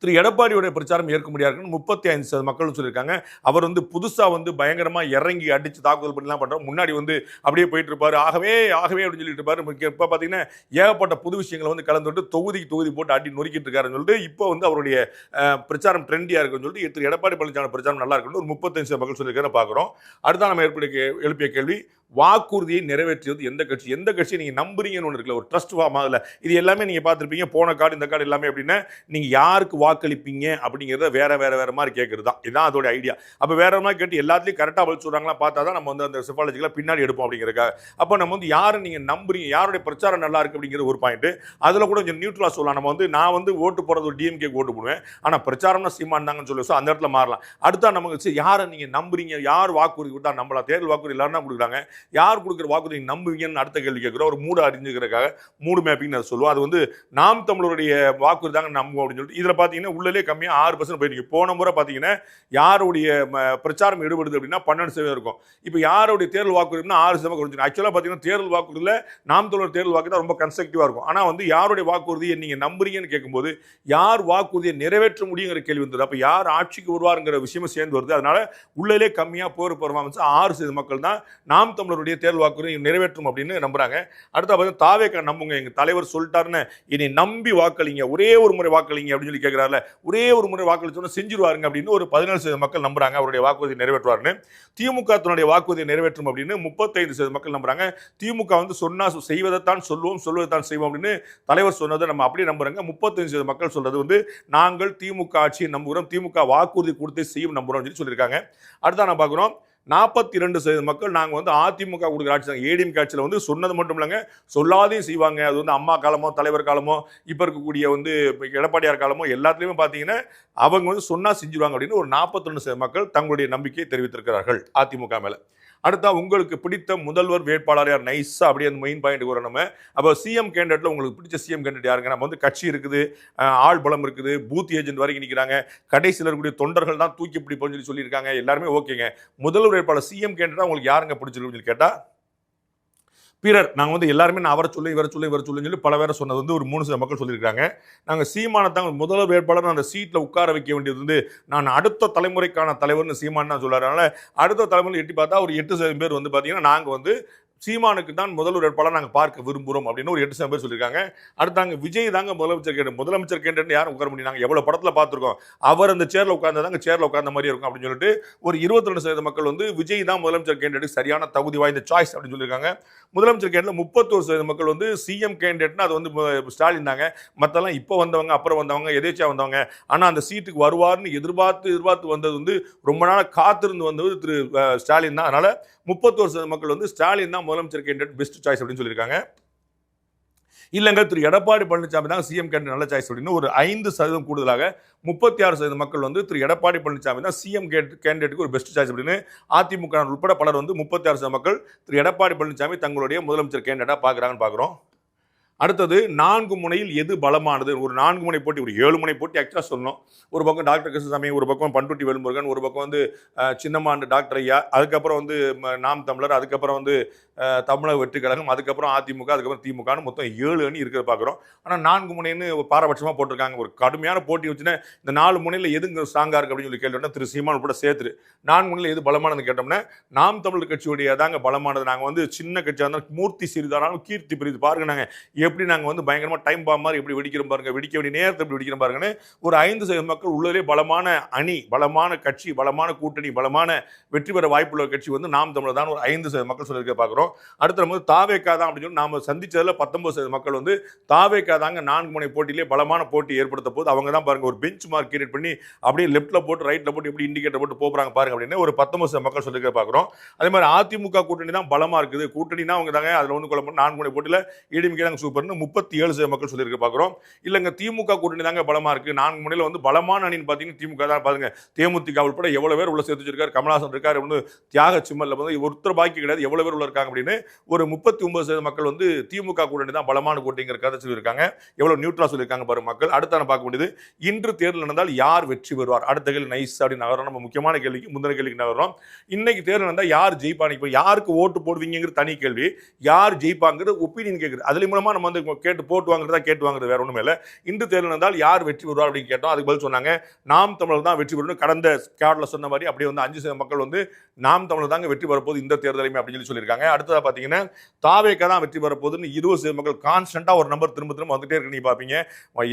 திரு எடப்பாடியோட பிரச்சாரம் ஏற்க முடியாது 35% மக்கள் சொல்லியிருக்காங்க. அவர் வந்து புதுசா வந்து பயங்கரமா இறங்கி அடிச்சு தாக்குதல் பண்ணலாம் பண்றாரு, முன்னாடி வந்து அப்படியே போயிட்டு இருப்பாரு, ஆகவே அப்படின்னு சொல்லிட்டு இருப்பாரு. இப்ப பாத்தீங்கன்னா ஏகப்பட்ட புது விஷயங்களை வந்து கலந்துட்டு தொகுதி போட்டு அடி நொறுக்கிட்டு இருக்காருன்னு சொல்லிட்டு இப்போ வந்து அவருடைய பிரச்சாரம் ட்ரெண்டியா இருக்குன்னு சொல்லிட்டு திரு எடப்பாடி பழனிசாமி பிரச்சாரம் நல்லா இருக்குன்னு ஒரு 35% மக்கள் சொல்லியிருக்காரு பார்க்குறோம். அடுத்த நம்ம எழுப்பிய கேள்வி, வாக்குறுதியை நிறைவேற்றியது எந்த கட்சி நீங்க நம்புறீங்கன்னு ஒன்று இருக்குல்ல, ஒரு ட்ரஸ்ட் ஃபார்ம் ஆகல, இது எல்லாமே நீங்க பார்த்துருப்பீங்க, போன கார்டு இந்த கார்டு எல்லாமே அப்படின்னா நீங்க யாருக்கு வாக்களிப்பீங்க அப்படிங்கிறத வேற மாதிரி கேட்கறது தான், இதுதான் அதோட ஐடியா. அப்போ வேற மாதிரி கேட்டு எல்லாத்துலையும் கரெக்டாக பதில் சொல்றாங்களா பார்த்தா தான் நம்ம வந்து அந்த சிபாலஜிக்கலாக பின்னாடி எடுப்போம் அப்படிங்கிறதுக்காக. அப்போ நம்ம வந்து யாரை நீங்க நம்புறீங்க, யாருடைய பிரச்சாரம் நல்லா இருக்கு அப்படிங்கிற ஒரு பாயிண்ட், அதில் கூட கொஞ்சம் நியூட்ரலா சொல்லலாம். நம்ம வந்து நான் வந்து ஓட்டு போறது ஒரு டிஎம்கே ஓட்டு போடுவேன், ஆனால் பிரச்சாரம்னா சீமான் தாங்கன்னு சொல்லுவோம், அந்த இடத்துல மாறலாம். அடுத்தா நமக்கு யாரை நீங்க நம்புறீங்க, யார் வாக்குறுதி கொடுத்தா நம்பலாம், தேர்தல் வாக்குறுதி எல்லாரும் தான் கொடுக்குறாங்க, யார் கொடுக்குற வாக்குறுதி நம்புவீங்கன்னு அடுத்த கேள்வி கேட்குறோம். ஒரு மூடு அறிஞ்சுக்கிறதுக்காக மூடு மேப்பிங் அதை சொல்லுவோம். அது வந்து நாம் தமிழருடைய வாக்குறுதி தாங்க நம்புவோம் அப்படின்னு சொல்லிட்டு இதில் பார்த்தீங்கன்னா உள்ளே கம்மியாக 6% போயிருக்கு. போன முறை பார்த்தீங்கன்னா யாருடைய பிரச்சாரம் ஈடுபடுது அப்படின்னா 12% இருக்கும். இப்போ யாருடைய தேர்தல் வாக்குறுதினா 6% குறைஞ்சிருக்கு. ஆக்சுவலாக பார்த்தீங்கன்னா தேர்தல் வாக்குறுதியில் நாம் தமிழர் தேர்தல் வாக்கு தான் ரொம்ப கன்ஸ்ட்ரக்டிவாக இருக்கும். ஆனால் வந்து யாருடைய வாக்குறுதியை நீங்கள் நம்புறீங்கன்னு கேட்கும்போது யார் வாக்குறுதியை நிறைவேற்ற முடியுங்கிற கேள்வி வந்தது. அப்போ யார் ஆட்சிக்கு வருவாருங்கிற விஷயமும் சேர்ந்து வருது. அதனால உள்ளே கம்மியாக போர் பெர்ஃபார்மன்ஸ் 6% மக்கள் தான் நாம் தமிழருடைய தேர்தல் வாக்குறுதி நிறைவேற்றும் அப்படின்னு நம்புறாங்க. அடுத்த பார்த்தீங்கன்னா தாவேக்கா நம்புங்க, எங்க தலைவர் சொல்லிட்டாருன்னு இனி நம்பி வாக்களிங்க, ஒரே ஒரு முறை வாக்களிங்க அப்படின்னு சொல்லி கேட்கிறாருல, ஒரே ஒரு முறை வாக்களிச்சோன்னா செஞ்சிருவாருங்க அப்படின்னு ஒரு 17% மக்கள் நம்புறாங்க அவருடைய வாக்குறுதி நிறைவேற்றுவாருன்னு. திமுக தன்னுடைய வாக்குறுதியை நிறைவேற்றும் அப்படின்னு 35% மக்கள் நம்புறாங்க. திமுக வந்து சொன்னா செய்வதைத்தான் சொல்லுவோம், சொல்வதைத்தான் செய்வோம் அப்படின்னு தலைவர் சொன்னதை நம்ம அப்படியே நம்புறாங்க. 35% மக்கள் சொல்றது வந்து நாங்கள் திமுக ஆட்சியை நம்புகிறோம், திமுக வாக்குறுதி கொடுத்து செய்யும் நம்புறோம் சொல்லியிருக்காங்க. அடுத்த நான் பார்க்குறோம் 42% மக்கள் நாங்கள் வந்து அதிமுக கொடுக்குற ஆட்சி, ஏடிஎம் ஆட்சியில் வந்து சொன்னது மட்டும் இல்லைங்க, சொல்லாதையும் செய்வாங்க. அது வந்து அம்மா காலமோ தலைவர் காலமோ இப்போ இருக்கக்கூடிய வந்து எடப்பாடியார் காலமோ எல்லாத்துலேயுமே பார்த்தீங்கன்னா அவங்க வந்து சொன்னால் செஞ்சுருவாங்க அப்படின்னு ஒரு 42% மக்கள் தங்களுடைய நம்பிக்கையை தெரிவித்திருக்கிறார்கள் அதிமுக மேலே. அடுத்தா உங்களுக்கு பிடித்த முதல்வர் வேட்பாளர் யார்? நைஸாக அப்படியே அந்த மெயின் பாயிண்ட் வரும். நம்ம அப்போ சிஎம் கேண்டிடேட்டில் உங்களுக்கு பிடிச்ச சிஎம் கேண்டிடேட் யாருங்க? நம்ம வந்து கட்சி இருக்குது, ஆள் பலம் இருக்குது, பூத் ஏஜென்ட் வரைக்கும் நிற்கிறாங்க, கடைசியில் இருக்கக்கூடிய தொண்டர்கள் தான் தூக்கி பிடிப்போம்னு சொல்லியிருக்காங்க, எல்லாருமே ஓகேங்க. முதல்வர் வேட்பாளர் சிஎம் கேண்டிடேட் உங்களுக்கு யாருங்க பிடிச்சிருக்குன்னு சொல்லி கேட்டால் பிறர் நாங்கள் வந்து எல்லாருமே நான் அவரை சொல்லி இவரை சொல்லுன்னு சொல்லி பல பேரை சொன்னது வந்து ஒரு 3% மக்கள் சொல்லியிருக்காங்க. நாங்கள் சீமானை தான் முதல்வர் வேட்பாளர் அந்த சீட்டில் உட்கார வைக்க வேண்டியது வந்து நான் அடுத்த தலைமுறைக்கான தலைவர்னு சீமான் தான் சொல்கிறார். அதனால் அடுத்த தலைமுறை எட்டி பார்த்தா ஒரு 8% பேர் வந்து பார்த்தீங்கன்னா நாங்கள் வந்து சீமானுக்கு தான் முதல்வர் வேட்பாளர் நாங்கள் பார்க்க விரும்புகிறோம் அப்படின்னு ஒரு 8% பேர் சொல்லியிருக்காங்க. அடுத்தாங்க விஜய் தாங்க முதலமைச்சர் கேண்டிடேட் யாரும் உட்கார முடியும், நாங்கள் எவ்வளோ படத்தில் பார்த்துருக்கோம், அவர் அந்த சேரில் உட்கார்ந்தாங்க சேரில் உட்கார்ந்த மாதிரி இருக்கும் அப்படின்னு சொல்லிட்டு ஒரு 22% மக்கள் வந்து விஜய் தான் முதலமைச்சர் கேண்டிடேட் சரியான தகுதி வாய்ந்த சாய்ஸ் அப்படின்னு சொல்லியிருக்காங்க. முதலமைச்சர் கேண்டிடேட் 31% மக்கள் வந்து சிஎம் கேண்டிடேட்னா அது வந்து ஸ்டாலின் தாங்க, மற்றெல்லாம் இப்போ வந்தவங்க அப்புறம் வந்தவங்க எதேச்சியா வந்தவங்க, ஆனால் அந்த சீட்டுக்கு வருவார்னு எதிர்பார்த்து வந்தது வந்து ரொம்ப நாள் காத்திருந்து வந்தது திரு ஸ்டாலின் தான். அதனால் 31% மக்கள் வந்து ஸ்டாலின் தான் முதலமைச்சர் கேண்டிடேட் பெஸ்ட் சாய்ஸ் அப்படின்னு சொல்லியிருக்காங்க. இல்லைங்க திரு எடப்பாடி பழனிசாமி தான் சிஎம் கேண்டிடேட் நல்ல சாய்ஸ் அப்படின்னு ஒரு 5% கூடுதலாக 36% மக்கள் வந்து திரு எடப்பாடி பழனிசாமி தான் சிஎம் கேண்டிடேட்டுக்கு ஒரு பெஸ்ட் சாய்ஸ் அப்படின்னு அதிமுக உட்பட பலர் வந்து 36% மக்கள் திரு எடப்பாடி பழனிசாமி தங்களுடைய முதலமைச்சர் கேண்டிடேட்டாக பார்க்குறாங்கன்னு பார்க்குறோம். அடுத்தது 4 முனையில் எது பலமானது? ஒரு 4 முனை போட்டி, ஒரு 7 முனை போட்டி ஆக்சுவலாக சொல்லணும். ஒரு பக்கம் டாக்டர் கிருஷ்ணசாமி, ஒரு பக்கம் பண்ருட்டி வேல்முருகன், ஒரு பக்கம் வந்து சின்னமாண்டு டாக்டர் ஐயா, அதுக்கப்புறம் வந்து நாம் தமிழர், அதுக்கப்புறம் வந்து தமிழக வெற்றி கழகம், அதுக்கப்புறம் அதிமுக, அதுக்கப்புறம் திமுகன்னு மொத்தம் 7 அணி இருக்கிறத பார்க்குறோம். ஆனால் 4 முனைன்னு பாரபட்சமாக போட்டிருக்காங்க. ஒரு கடுமையான போட்டி வச்சுன்னா இந்த 4 முனையில் எதுங்க ஸ்ட்ராங்காக இருக்குது அப்படின்னு சொல்லி கேட்டோம்னா திரு சீமான் கூட சேர்த்துரு 4 முனையில் எது பலமானது கேட்டோம்னா நாம் தமிழர் கட்சியுடைய தாங்க பலமானது. நாங்கள் வந்து சின்ன கட்சியாக இருந்தாலும் மூர்த்தி சிறிதானாலும் கீர்த்தி பிரிது பாருங்க, நாங்கள் எப்படி நாங்கள் வந்து பயங்கரமாக டைம் பாம் மாதிரி எப்படி வெடிக்கிறோம் பாருங்க, வெடிக்க வேண்டிய நேரத்தை எப்படி வெடிக்கிறோம் பாருங்கன்னு ஒரு 5% மக்கள் உள்ளதே பலமான அணி, பலமான கட்சி, பலமான கூட்டணி, பலமான வெற்றி பெற வாய்ப்புள்ள கட்சி வந்து நாம் தமிழர் தான் ஒரு 5% மக்கள் சொல்லியிருக்க பார்க்குறோம். அடுத்த நம்ம தாவேக்கா தான் அப்படின்னு சொல்லி நாம சந்திச்சதுல 19% மக்கள் வந்து தாவேக்கா தாங்க 4 முனை போட்டியிலே பலமான போட்டி ஏற்படுத்த போது அவங்க தான் பாருங்க ஒரு பெஞ்ச் மார்க் கிரியேட் பண்ணி அப்படியே லெஃப்ட்ல போட்டு ரைட்ல போட்டு எப்படி இண்டிகேட்டர் போட்டு போறாங்க பாருங்க அப்படின்னு ஒரு 19% மக்கள் சொல்லியிருக்க பார்க்குறோம். அதே மாதிரி அதிமுக கூட்டணி தான் பலமா இருக்குது, கூட்டணினா அவங்க தாங்க அதில் ஒன்று குழம்பு 4 முனை போட்டியில் ஏடிஎம்கே தாங்க சூப்பர்னு 37% மக்கள் சொல்லியிருக்க பார்க்குறோம். இல்லைங்க திமுக கூட்டணி தாங்க பலமா இருக்கு, 4 முனையில் வந்து பலமான அணின்னு பார்த்தீங்கன்னா திமுக தான். பாருங்க தேமுதிக உட்பட எவ்வளவு பேர் உள்ள சேர்த்து வச்சிருக்காரு, கமலஹாசன் இருக்காரு, ஒன்று தியாக சிம்மல்ல வந்து ஒருத்தர் பாக்கி கிடையாது, எவ்வளவு பேர் உள்ள இருக்காங்க அப்படின்னு ஒரு 39% மக்கள் வந்து திமுக கூட்டணி தான் பலமான கூட்டணிங்கிற கதை சொல்லியிருக்காங்க. எவ்வளவு நியூட்ரலா சொல்லியிருக்காங்க பாருங்க மக்கள். அடுத்த பார்க்க வேண்டியது இன்று தேர்தல் நடந்தால் யார் வெற்றி பெறுவார்? அடுத்த கேள்வி நைஸ் அப்படின்னு நகரம். நம்ம முக்கியமான கேள்விக்கு முந்தின கேள்விக்கு நகரம். இன்னைக்கு தேர்தல் நடந்தால் யார் ஜெயிப்பாங்க? இப்போ யாருக்கு ஓட்டு போடுவீங்கிறது தனி கேள்வி, யார் ஜெயிப்பாங்கிறது ஒப்பீனியன் கேட்குறது. அதன் மூலமா நம்ம வந்து கேட்டு போட்டு வாங்குறதா கேட்டு வாங்குறது வேற ஒன்றுமே இல்லை. இன்று தேர்தல் நடந்தால் யார் வெற்றி பெறுவார் அப்படின்னு கேட்டோம். அதுக்கு பதில் சொன்னாங்க நாம் தமிழர் தான் வெற்றி பெறணும். கடந்த கார்டில் சொன்ன மாதிரி அப்படியே வந்து 5% மக்கள் வந்து நாம் தமிழர் தாங்க வெற்றி பெறப்போது இந்த தேர்தலையுமே அப்படின்னு சொல்லியிருக்காங்க. அடுத்ததா பார்த்தீங்கன்னா தாவேக்கா தான் வெற்றி பெறப்போகுதுன்னு 20% மக்கள் கான்ஸ்டன்டா ஒரு நம்பர் திரும்ப திரும்ப வந்துட்டே இருக்கு. நீங்க பார்ப்பீங்க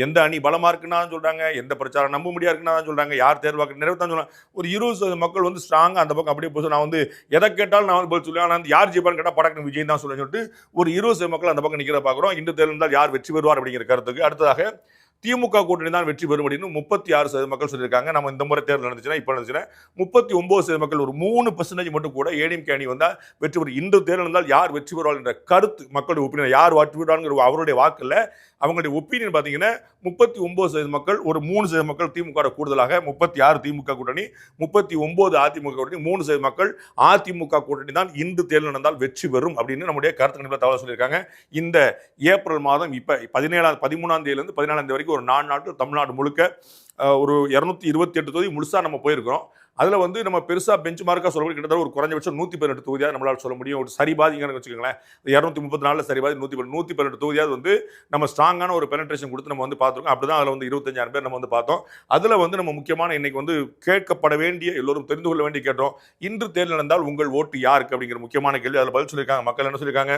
எந்த அணி பலமா இருக்குன்னு சொல்றாங்க, எந்த பிரச்சாரம் நம்ப முடியாது இருக்குன்னு சொல்றாங்க, யார் தேர்வாக்கு நிறைவேற்றான்னு சொல்றாங்க. ஒரு 20% மக்கள் வந்து ஸ்ட்ராங்கா அந்த பக்கம் அப்படியே போய் நான் வந்து எதை கேட்டாலும் நான் வந்து பதில் சொல்லுவேன். ஆனால் யார் ஜெயிப்பான்னு கேட்டால் படக்கு விஜய் தான் சொல்லுவேன் சொல்லிட்டு ஒரு 20% மக்கள் அந்த பக்கம் நிற்கிறத பார்க்குறோம். இன்று தேர்தல் யார் வெற்றி பெறுவார் அப்படிங்கிற கருத்துக்கு. அடுத்ததாக திமுக கூட்டணி தான் வெற்றி பெறும் அப்படின்னு 36% மக்கள் சொல்லியிருக்காங்க. நம்ம இந்த முறை தேர்தல் நடந்துச்சுன்னா இப்போ நடந்துச்சுன்னா 39% மக்கள் ஒரு 3% மட்டும் கூட ஏடிஎம்கே அணி வந்தால் வெற்றி பெறும். இந்த தேர்தல் இருந்தால் யார் வெற்றி பெறுவார் என்ற கருத்து மக்களுடைய ஒப்பீனியன், யார் வெற்றி பெறுவாருங்கிற அவருடைய வாக்கு இல்லை, அவங்களுடைய ஒப்பீனியன் பார்த்தீங்கன்னா 39% மக்கள், ஒரு 3% மக்கள் திமுக கூடுதலாக 36 திமுக கூட்டணி, 39 அதிமுக கூட்டணி, 3% மக்கள் அதிமுக கூட்டணி தான் இன்று தேர்தல் நடந்தால் வெற்றி பெறும் அப்படின்னு நம்முடைய கருத்து கணிப்பில் தகவல் சொல்லியிருக்காங்க. இந்த ஏப்ரல் மாதம் இப்போ 13ஆம் தேதியிலிருந்து 14ஆம் தேதி வரைக்கும் ஒரு 4 நாட்கள் தமிழ்நாடு முழுக்க ஒரு 228 தொகுதி முழுசாக நம்ம போயிருக்கிறோம். அதில் வந்து நம்ம பெருசாக பெஞ்ச் மார்க்காக சொல்லக்கூடிய கிட்டத்தட்ட ஒரு குறைஞ்சபட்சம் 118 தொகுதியாக நம்மளால் சொல்ல முடியும். ஒரு சரிபாதிங்கன்னு வச்சுக்கோங்களேன், 234 சரிபாதி 118 தொகுதியாவது வந்து நம்ம ஸ்ட்ராங்கான ஒரு பெனட்ரேஷன் கொடுத்து நம்ம வந்து பார்த்துருக்கோம். அப்படி தான் அதில் வந்து 25,000 பேர் நம்ம வந்து பார்த்தோம். அதில் வந்து நம்ம முக்கியமான இன்னைக்கு வந்து கேட்கப்பட வேண்டிய, எல்லோரும் தெரிந்து கொள்ள வேண்டிய கேட்டோம், இன்று தேர்தல் நடந்தால் உங்கள் ஓட்டு யாருக்கு அப்படிங்கிற முக்கியமான கேள்வி. அதில் பதில் சொல்லியிருக்காங்க. மக்கள் என்ன சொல்லியிருக்காங்க,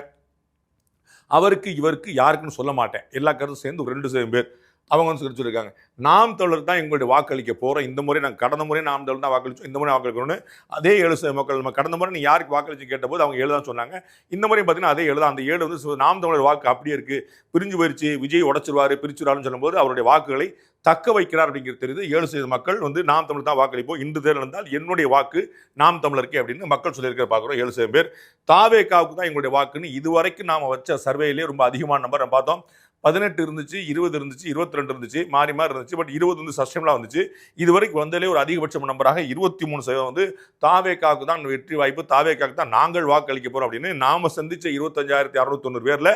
அவருக்கு இவருக்கு யாருக்குன்னு சொல்ல மாட்டேன், எல்லா கருத்தும் சேர்ந்து ஒரு 2 பேர் அவங்க வந்து சொல்லியிருக்காங்க, நாம் தமிழர் தான் எங்களுடைய வாக்களிக்க போகிறோம். இந்த முறை நாங்கள் கடந்த முறை நாம் தமிழர் தான் வாக்களிச்சோம், இந்த முறை வாக்களிக்கணும்னு அதே 7 மக்கள். நம்ம கடந்த முறை நீ யாருக்கு வாக்களிச்சு கேட்டபோது அவங்க 7 தான் சொன்னாங்க. இந்த முறை பார்த்தீங்கன்னா அதே 7 தான். அந்த 7 வந்து நாம் தமிழர் வாக்கு அப்படியே இருக்கு, பிரிஞ்சு போயிடுச்சு, விஜய் உடச்சிருவாரு பிரிச்சுருவாருன்னு சொல்லும்போது அவருடைய வாக்குகளை தக்க வைக்கிறார் அப்படிங்கிறது தெரியுது. 7% மக்கள் வந்து நாம் தமிழர் தான் வாக்களிப்போம், இன்று தேர்தல் இருந்தால் என்னுடைய வாக்கு நாம் தமிழருக்கு அப்படின்னு மக்கள் சொல்லியிருக்கிற பார்க்குறோம். 7% பேர் தாவேகாவுக்கு தான் எங்களுடைய வாக்குன்னு இதுவரைக்கும் நாம் வச்ச சர்வேயிலே ரொம்ப அதிகமான நம்பர் நம்ம பார்த்தோம். 18 இருந்துச்சு, 20 இருந்துச்சு, 22 இருந்துச்சு, மாறி மாறி இருந்துச்சு. பட் 20 வந்து சஸ்டெயினபிளாக வந்துச்சு. இதுவரைக்கும் வந்தாலே ஒரு அதிகபட்ச நம்பராக 23% வந்து தாவேகாவுக்கு தான் வெற்றி வாய்ப்பு, தாவேகாவுக்கு தான் நாங்கள் வாக்களிக்க போகிறோம் அப்படின்னு நாம சந்திச்ச 25,690 பேரில்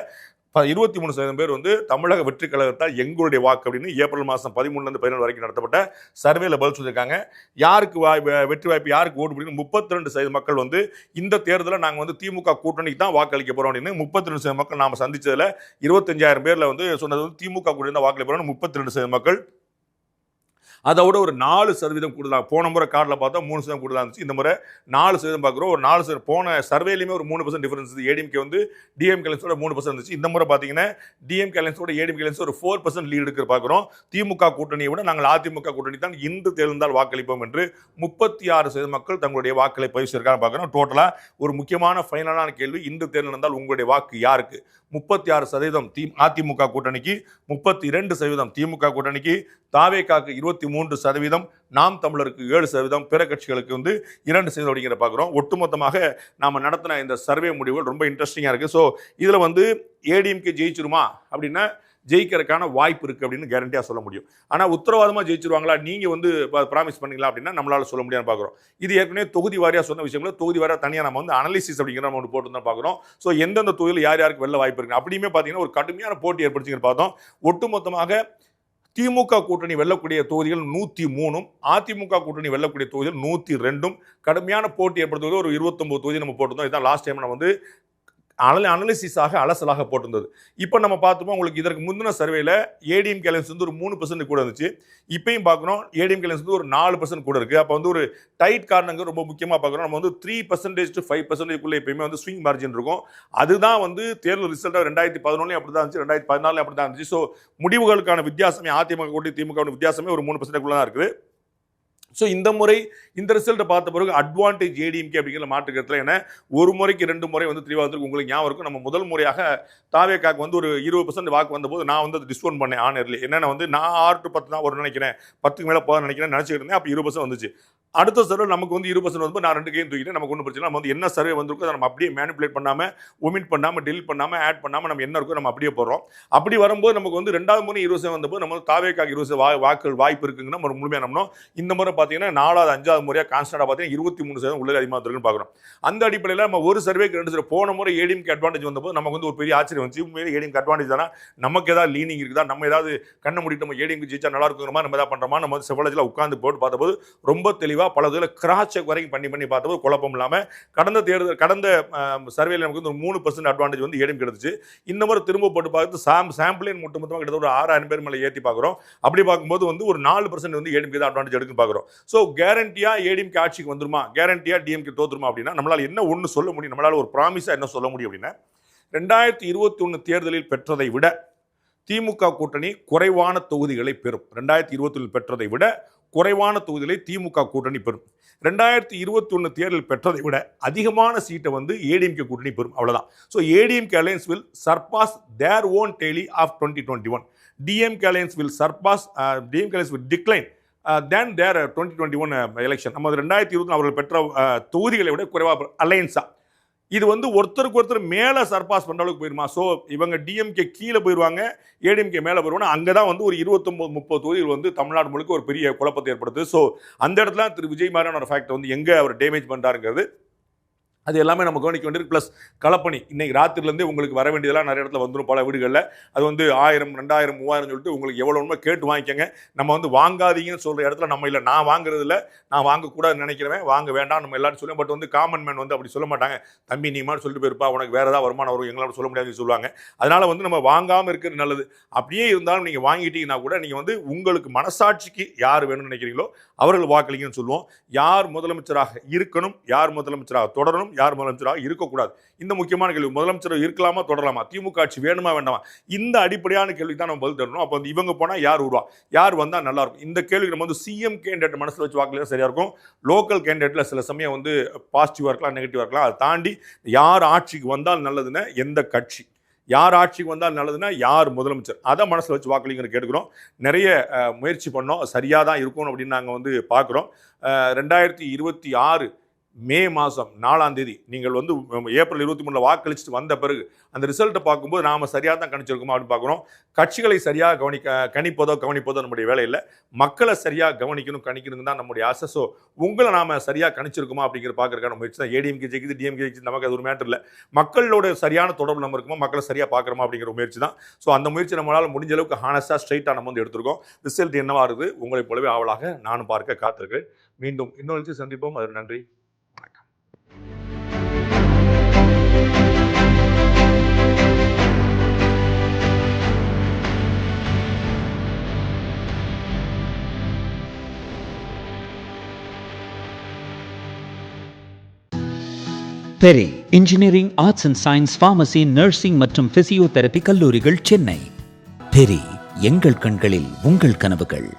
23% பேர் வந்து தமிழக வெற்றி கழகத்தால் எங்களுடைய வாக்கு அப்படின்னு ஏப்ரல் மாதம் 13 17 வரைக்கும் நடத்தப்பட்ட சர்வேல பதில் சொல்லியிருக்காங்க. யாருக்கு வெற்றி வாய்ப்பு, யாருக்கு ஓட்டு அப்படின்னு 32% மக்கள் வந்து இந்த தேர்தலில் நாங்கள் வந்து திமுக கூட்டணிக்கு தான் வாக்களிக்க போகிறோம் அப்படின்னு 32% மக்கள் நாம் சந்திச்சதில் 25,000 பேரில் வந்து சொன்னது வந்து திமுக கூட்டணி தான் வாக்களிக்க போகிறோம் 32% மக்கள். அதோட ஒரு 4% கூடுதலாக, போன முறை கார்டில் பார்த்தா 3% கூடுதலாக இருந்துச்சு, இந்த முறை 4% பார்க்குறோம். ஒரு 4% போன சர்வேலையுமே ஒரு 3% டிஃபரன்ஸ். ஏடிஎம்கே வந்து டிஎம்கே அலைன்ஸோட 3% இருந்துச்சு. இந்த முறை பார்த்தீங்கன்னா டிஎம்கே அலைன்ஸோட ஏடிஎம்கே அலைன்ஸ் ஒரு 4% லீடு எடுக்கிற பார்க்குறோம். திமுக கூட்டணியை விட நாங்கள் அதிமுக கூட்டணி தான் இன்று தேர்ந்தால் வாக்களிப்போம் என்று 36% மக்கள் தங்களுடைய வாக்களை பதிவு செய்திருக்காங்க பார்க்குறோம். டோட்டலாக ஒரு முக்கியமான ஃபைனலான கேள்வி, இன்று தேர்தல் நடந்தால் உங்களுடைய வாக்கு யாருக்கு? 36% அதிமுக கூட்டணிக்கு, 32% திமுக கூட்டணிக்கு, தாவேகாக்கு 23%, நாம் தமிழருக்கு 7%, பிற கட்சிகளுக்கு வந்து 2% அப்படிங்கிற பார்க்குறோம். ஒட்டுமொத்தமாக நாம் நடத்தின இந்த சர்வே முடிவுகள் ரொம்ப இன்ட்ரெஸ்டிங்காக இருக்குது. ஸோ இதில் வந்து ஏடிஎம்கே ஜெயிச்சிருமா அப்படின்னா ஜெயிக்கிறதுக்கான வாய்ப்பு இருக்குது அப்படின்னு கேரண்டியாக சொல்ல முடியும். ஆனால் உத்தரவாதமாக ஜெயிச்சிருவாங்களா, நீங்கள் வந்து ப்ராமிஸ் பண்ணிங்களா அப்படின்னா நம்மளால் சொல்ல முடியாதுன்னு பார்க்குறோம். இது ஏற்கனவே தொகுதி வாரியாக சொன்ன விஷயங்கள தொகுதி வாரியாக தனியாக நம்ம வந்து அனலிசிஸ் அப்படிங்கிற நம்ம ஒன்று போட்டு தான் பார்க்குறோம். ஸோ எந்தெந்த தொகுதியில் யார் யாருக்கு வெல்ல வாய்ப்பு இருக்குது அப்படியுமே பார்த்தீங்கன்னா ஒரு கடுமையான போட்டி ஏற்படுத்திங்க பார்த்தோம். ஒட்டுமொத்தமாக திமுக கூட்டணி வெல்லக்கூடிய தொகுதிகள் 103, அதிமுக கூட்டணி வெல்லக்கூடிய தொகுதிகள் 102, கடுமையான போட்டி ஏற்படுத்துவது ஒரு 29 தொகுதி நம்ம போட்டிருந்தோம். இதுதான் லாஸ்ட் டைம் நம்ம வந்து அனலிசிஸாக அலசலாக போட்டிருந்தது. இப்போ நம்ம பார்த்தோம், உங்களுக்கு இதற்கு முந்தின சர்வேல ஏடிஎம்கே அலைன்ஸ் வந்து ஒரு 3% கூட இருந்துச்சு. இப்பயும் பார்க்குறோம் ஏடிஎம்கே அலைன்ஸ் வந்து ஒரு 4% கூட இருக்குது. அப்போ வந்து ஒரு டைட் காரணங்க ரொம்ப முக்கியமாக பார்க்குறோம். நம்ம வந்து 3% to 5% எப்பயுமே வந்து ஸ்விங் மார்ஜின் இருக்கும். அதுதான் வந்து தேர்தல் ரிசல்ட்டாக 2011 அப்படி தான் இருந்துச்சு, 2014 அப்படி தான் இருந்துச்சு. ஸோ முடிவுகளுக்கான வித்தியாசமே அதிமுக கூட்டி திமுக வித்தியாசமே ஒரு 3% தான் இருக்குது. ஸோ இந்த முறை இந்த ரிசல்ட்டை பார்த்த பிறகு அட்வான்டேஜ் ஏடிஎம்கே அப்படிங்கிற மாற்றுக்கிறதுல ஏன்னா ஒரு முறைக்கு 2 முறை வந்து தெளிவாக உங்களுக்கு ஞாபகம் இருக்கும். நம்ம முதல் முறையாக தாவேகாக்கு வந்து ஒரு 20% வாக்கு வந்தபோது நான் வந்து அதை டிஸ்கவுண்ட் பண்ணேன் ஆனர்லி. என்னென்ன வந்து நான் 6 to 10 தான் ஒரு நினைக்கிறேன், 10க்கு மேலே போக நினச்சிட்டு இருந்தேன். அப்போ 20% வந்துச்சு. அடுத்த சர்வே நமக்கு வந்து 20% வந்து நான் 2 கையும் தூக்கிட்டேன். நமக்கு ஒன்றும் பிரச்சனை. நம்ம வந்து என்ன சர்வே வந்திருக்கோ அதை நம்ம அப்படியே மேனிபுலேட் பண்ணாமல், ஒமிட் பண்ணாமல், டெலிட் பண்ணாமல், ஆட் பண்ணாமல் நம்ம என்ன இருக்கோ நம்ம அப்படியே போடுறோம். அப்படி வரும்போது நமக்கு வந்து 2வது முறை 20% வந்தபோது நம்ம வந்து தாவேகாக்கு 20% வாக்குகள் வாய்ப்பு இருக்குங்கன்னா நம்ம முழுமையாக நம்பினோம். இந்த முறை பார்த்தீங்கன்னா 4வது 5வது முறையாக கான்ஸ்டன்டாக பார்த்தீங்கன்னா 23% உள்ளே அதிகமாக இருக்குன்னு பார்க்குறோம். அந்த அடிப்படையில் நம்ம ஒரு சர்வேக்கு 2 சர்வே போன முறை ஏடிஎம்கே அட்வான்டேஜ் வந்தபோது நமக்கு வந்து ஒரு பெரிய ஆச்சரியம் வந்துச்சு. உண்மையிலே ஏடிஎம்கே அட்வான்டேஜ் தானே, நமக்கு ஏதாவது லீனிங் இருக்குதா, நம்ம ஏதாவது கண்ணை மூடிட்டு நம்ம ஏடிஎம்கே ஜெயிச்சா நல்லா இருக்குமா, நம்ம ஏதாவது பண்ணுறோமா, நம்ம வந்து செவ்வளத்தில் உட்காந்து போட்டு பார்த்தபோது ரொம்ப தெளிவாக பல இதில் கிராஸ் செக் வரைக்கும் பண்ணி பார்த்தபோது குழப்பம் இல்லாமல் கடந்த சர்வேல நமக்கு வந்து 3% அட்வான்டேஜ் வந்து ஏடிஎம்கே கிடைச்சு. இந்த முறை திரும்ப போட்டு பார்த்து சாம்பிளின் மொத்தமாக கிட்டத்தட்ட ஒரு 6,000 பேர் மேலே ஏற்றி பார்க்குறோம். அப்படி பார்க்கும்போது வந்து ஒரு 4% வந்து ஏடிஎம்கே தான் அட்வான்டேஜ் எடுக்குன்னு பார்க்குறோம். ஸோ கேரண்டியா ஏடிஎம்கே ஆட்சிக்கு வந்துருமா, கேரண்டியா டிஎம்கே தோத்துருமா அப்படின்னா நம்மளால் என்ன ஒன்று சொல்ல முடியும், நம்மளால் ஒரு ப்ராமிஸாக என்ன சொல்ல முடியும் அப்படின்னா 2021 தேர்தலில் பெற்றதை விட திமுக கூட்டணி குறைவான தொகுதிகளை பெறும். 2021 பெற்றதை விட குறைவான தொகுதிகளை திமுக கூட்டணி பெறும். 2021 தேர்தல் பெற்றதை விட அதிகமான சீட்டை வந்து ஏடிஎம்கே கூட்டணி பெறும். அவ்வளவுதான். So ADMK alliance will surpass their own tally of 2021. DMK alliance will surpass DMK alliance will decline then their 2021 election. நம்ம 2020 அவர்கள் பெற்ற தொகுதிகளை விட குறைவாக அலையன்ஸா இது வந்து ஒருத்தருக்கு ஒருத்தர் மேலே சர்பாஸ் பண்ணுற அளவுக்கு போயிருமா. ஸோ இவங்க டிஎம்கே கீழே போயிடுவாங்க, ஏடிஎம்கே மேலே போயிடுவாங்க. அங்கே தான் வந்து ஒரு 29-30 தொகுதிகள் வந்து தமிழ்நாடு முழுக்க ஒரு பெரிய குழப்பத்தை ஏற்படுத்துது. ஸோ அந்த இடத்துல திரு விஜய் மாதிரியான ஒரு ஃபேக்டர் வந்து எங்கே அவர் டேமேஜ் பண்ணுறாருங்கிறது அது எல்லாமே நம்ம கவனிக்க வேண்டியது. ப்ளஸ் களப்பணி இன்னைக்கு ராத்திரிலேருந்தே உங்களுக்கு வர வேண்டியதெல்லாம் நிறைய இடத்துல வந்துடும். பல வீடுகளில் அது வந்து 1000, 2000, 3000 சொல்லிட்டு உங்களுக்கு எவ்வளோ ஒன்றுமே கேட்டு வாங்கிக்கோங்க. நம்ம வந்து வாங்காதீங்கன்னு சொல்கிற இடத்துல நம்ம இல்லை, நான் வாங்குறது இல்லை, நான் வாங்கக்கூடாதுன்னு நினைக்கிறவன் வாங்க வேண்டாம் நம்ம எல்லாரும் சொல்லுவோம். பட் வந்து காமன் மேன் வந்து அப்படி சொல்ல மாட்டாங்க. தம்பி நீ மாதிரி சொல்லிட்டு போயிருப்பா, உனக்கு வேறு ஏதாவது வருமானம் வரும், எங்களால் சொல்ல முடியாதுன்னு சொல்லுவாங்க. அதனால் வந்து நம்ம வாங்காமல் இருக்கிறது நல்லது. அப்படியே இருந்தாலும் நீங்கள் வாங்கிட்டீங்கன்னா கூட நீங்கள் வந்து உங்களுக்கு மனசாட்சிக்கு யார் வேணும்னு நினைக்கிறீங்களோ அவர்கள் வாக்களிங்கன்னு சொல்லுவோம். யார் முதலமைச்சராக இருக்கணும், யார் முதலமைச்சராக தொடரணும், யார் முதலமைச்சராக இருக்கக்கூடாது, இந்த முக்கியமான கேள்வி. முதலமைச்சர் இருக்கலாமா, தொடரலாமா, திமுக ஆட்சி வேணுமா வேண்டாமா, இந்த அடிப்படையான கேள்விக்கு தான் நம்ம பதில் தரணும். அப்போ வந்து இவங்க போனால் யார் வருவா, யார் வந்தால் நல்லா இருக்கும், இந்த கேள்வி நம்ம வந்து சிஎம் கேண்டிடேட் மனசில் வச்சு வாக்குறது சரியா இருக்கும். லோக்கல் கேண்டிடேட்ல சில சமயம் வந்து பாசிட்டிவாக இருக்கலாம், நெகட்டிவாக இருக்கலாம். அதை தாண்டி யார் ஆட்சிக்கு வந்தால் நல்லதுன்னு, எந்த கட்சி யார் ஆட்சிக்கு வந்தால் நல்லதுன்னா யார் முதலமைச்சர், அதை மனசில் வச்சு வாக்களிங்கிற கேட்குறோம். நிறைய முயற்சி பண்ணோம், சரியாக தான் இருக்கும் அப்படின்னு நாங்கள் வந்து பார்க்குறோம். 2026 மே மாதம் 4ஆம் தேதி நீங்கள் வந்து ஏப்ரல் 23 வாக்களிச்சுட்டு வந்த பிறகு அந்த ரிசல்ட்டை பார்க்கும்போது நாம் சரியாக தான் கணிச்சிருக்கோமா அப்படின்னு பார்க்குறோம். கட்சிகளை சரியாக கவனிப்பதோ நம்முடைய வேலை இல்லை, மக்களை சரியாக கணிக்கணும் தான் நம்முடைய ஆசை. ஸோ உங்களை நாம் சரியாக கணிச்சிருக்குமா அப்படிங்கிற பார்க்குறக்கான முயற்சி தான். ஏடிஎம்கே ஜெயிக்குது, டிஎம்கே ஜெயிக்குது, நமக்கு அது ஒரு மேட்டர் இல்லை. மக்களோட சரியான தொடர்பு நம்ம இருக்குமா, மக்களை சரியாக பார்க்குறோமா அப்படிங்கிற முயற்சி தான். ஸோ அந்த முயற்சி நம்மளால் முடிஞ்ச அளவுக்கு ஹானஸ்டாக ஸ்ட்ரைட்டாக நம்ம வந்து எடுத்திருக்கோம். ரிசல்ட் என்னவா இருக்குது உங்களைப் போலவே ஆவலாக நானும் பார்க்க காத்திருக்கிறேன். மீண்டும் இன்னொரு சந்திப்போம். அது நன்றி. Peri engineering, arts and science, pharmacy, nursing மற்றும் பிசியோதெரபி கல்லூரிகள், சென்னை. பெரி எங்கள் கண்களில் உங்கள் கனவுகள்.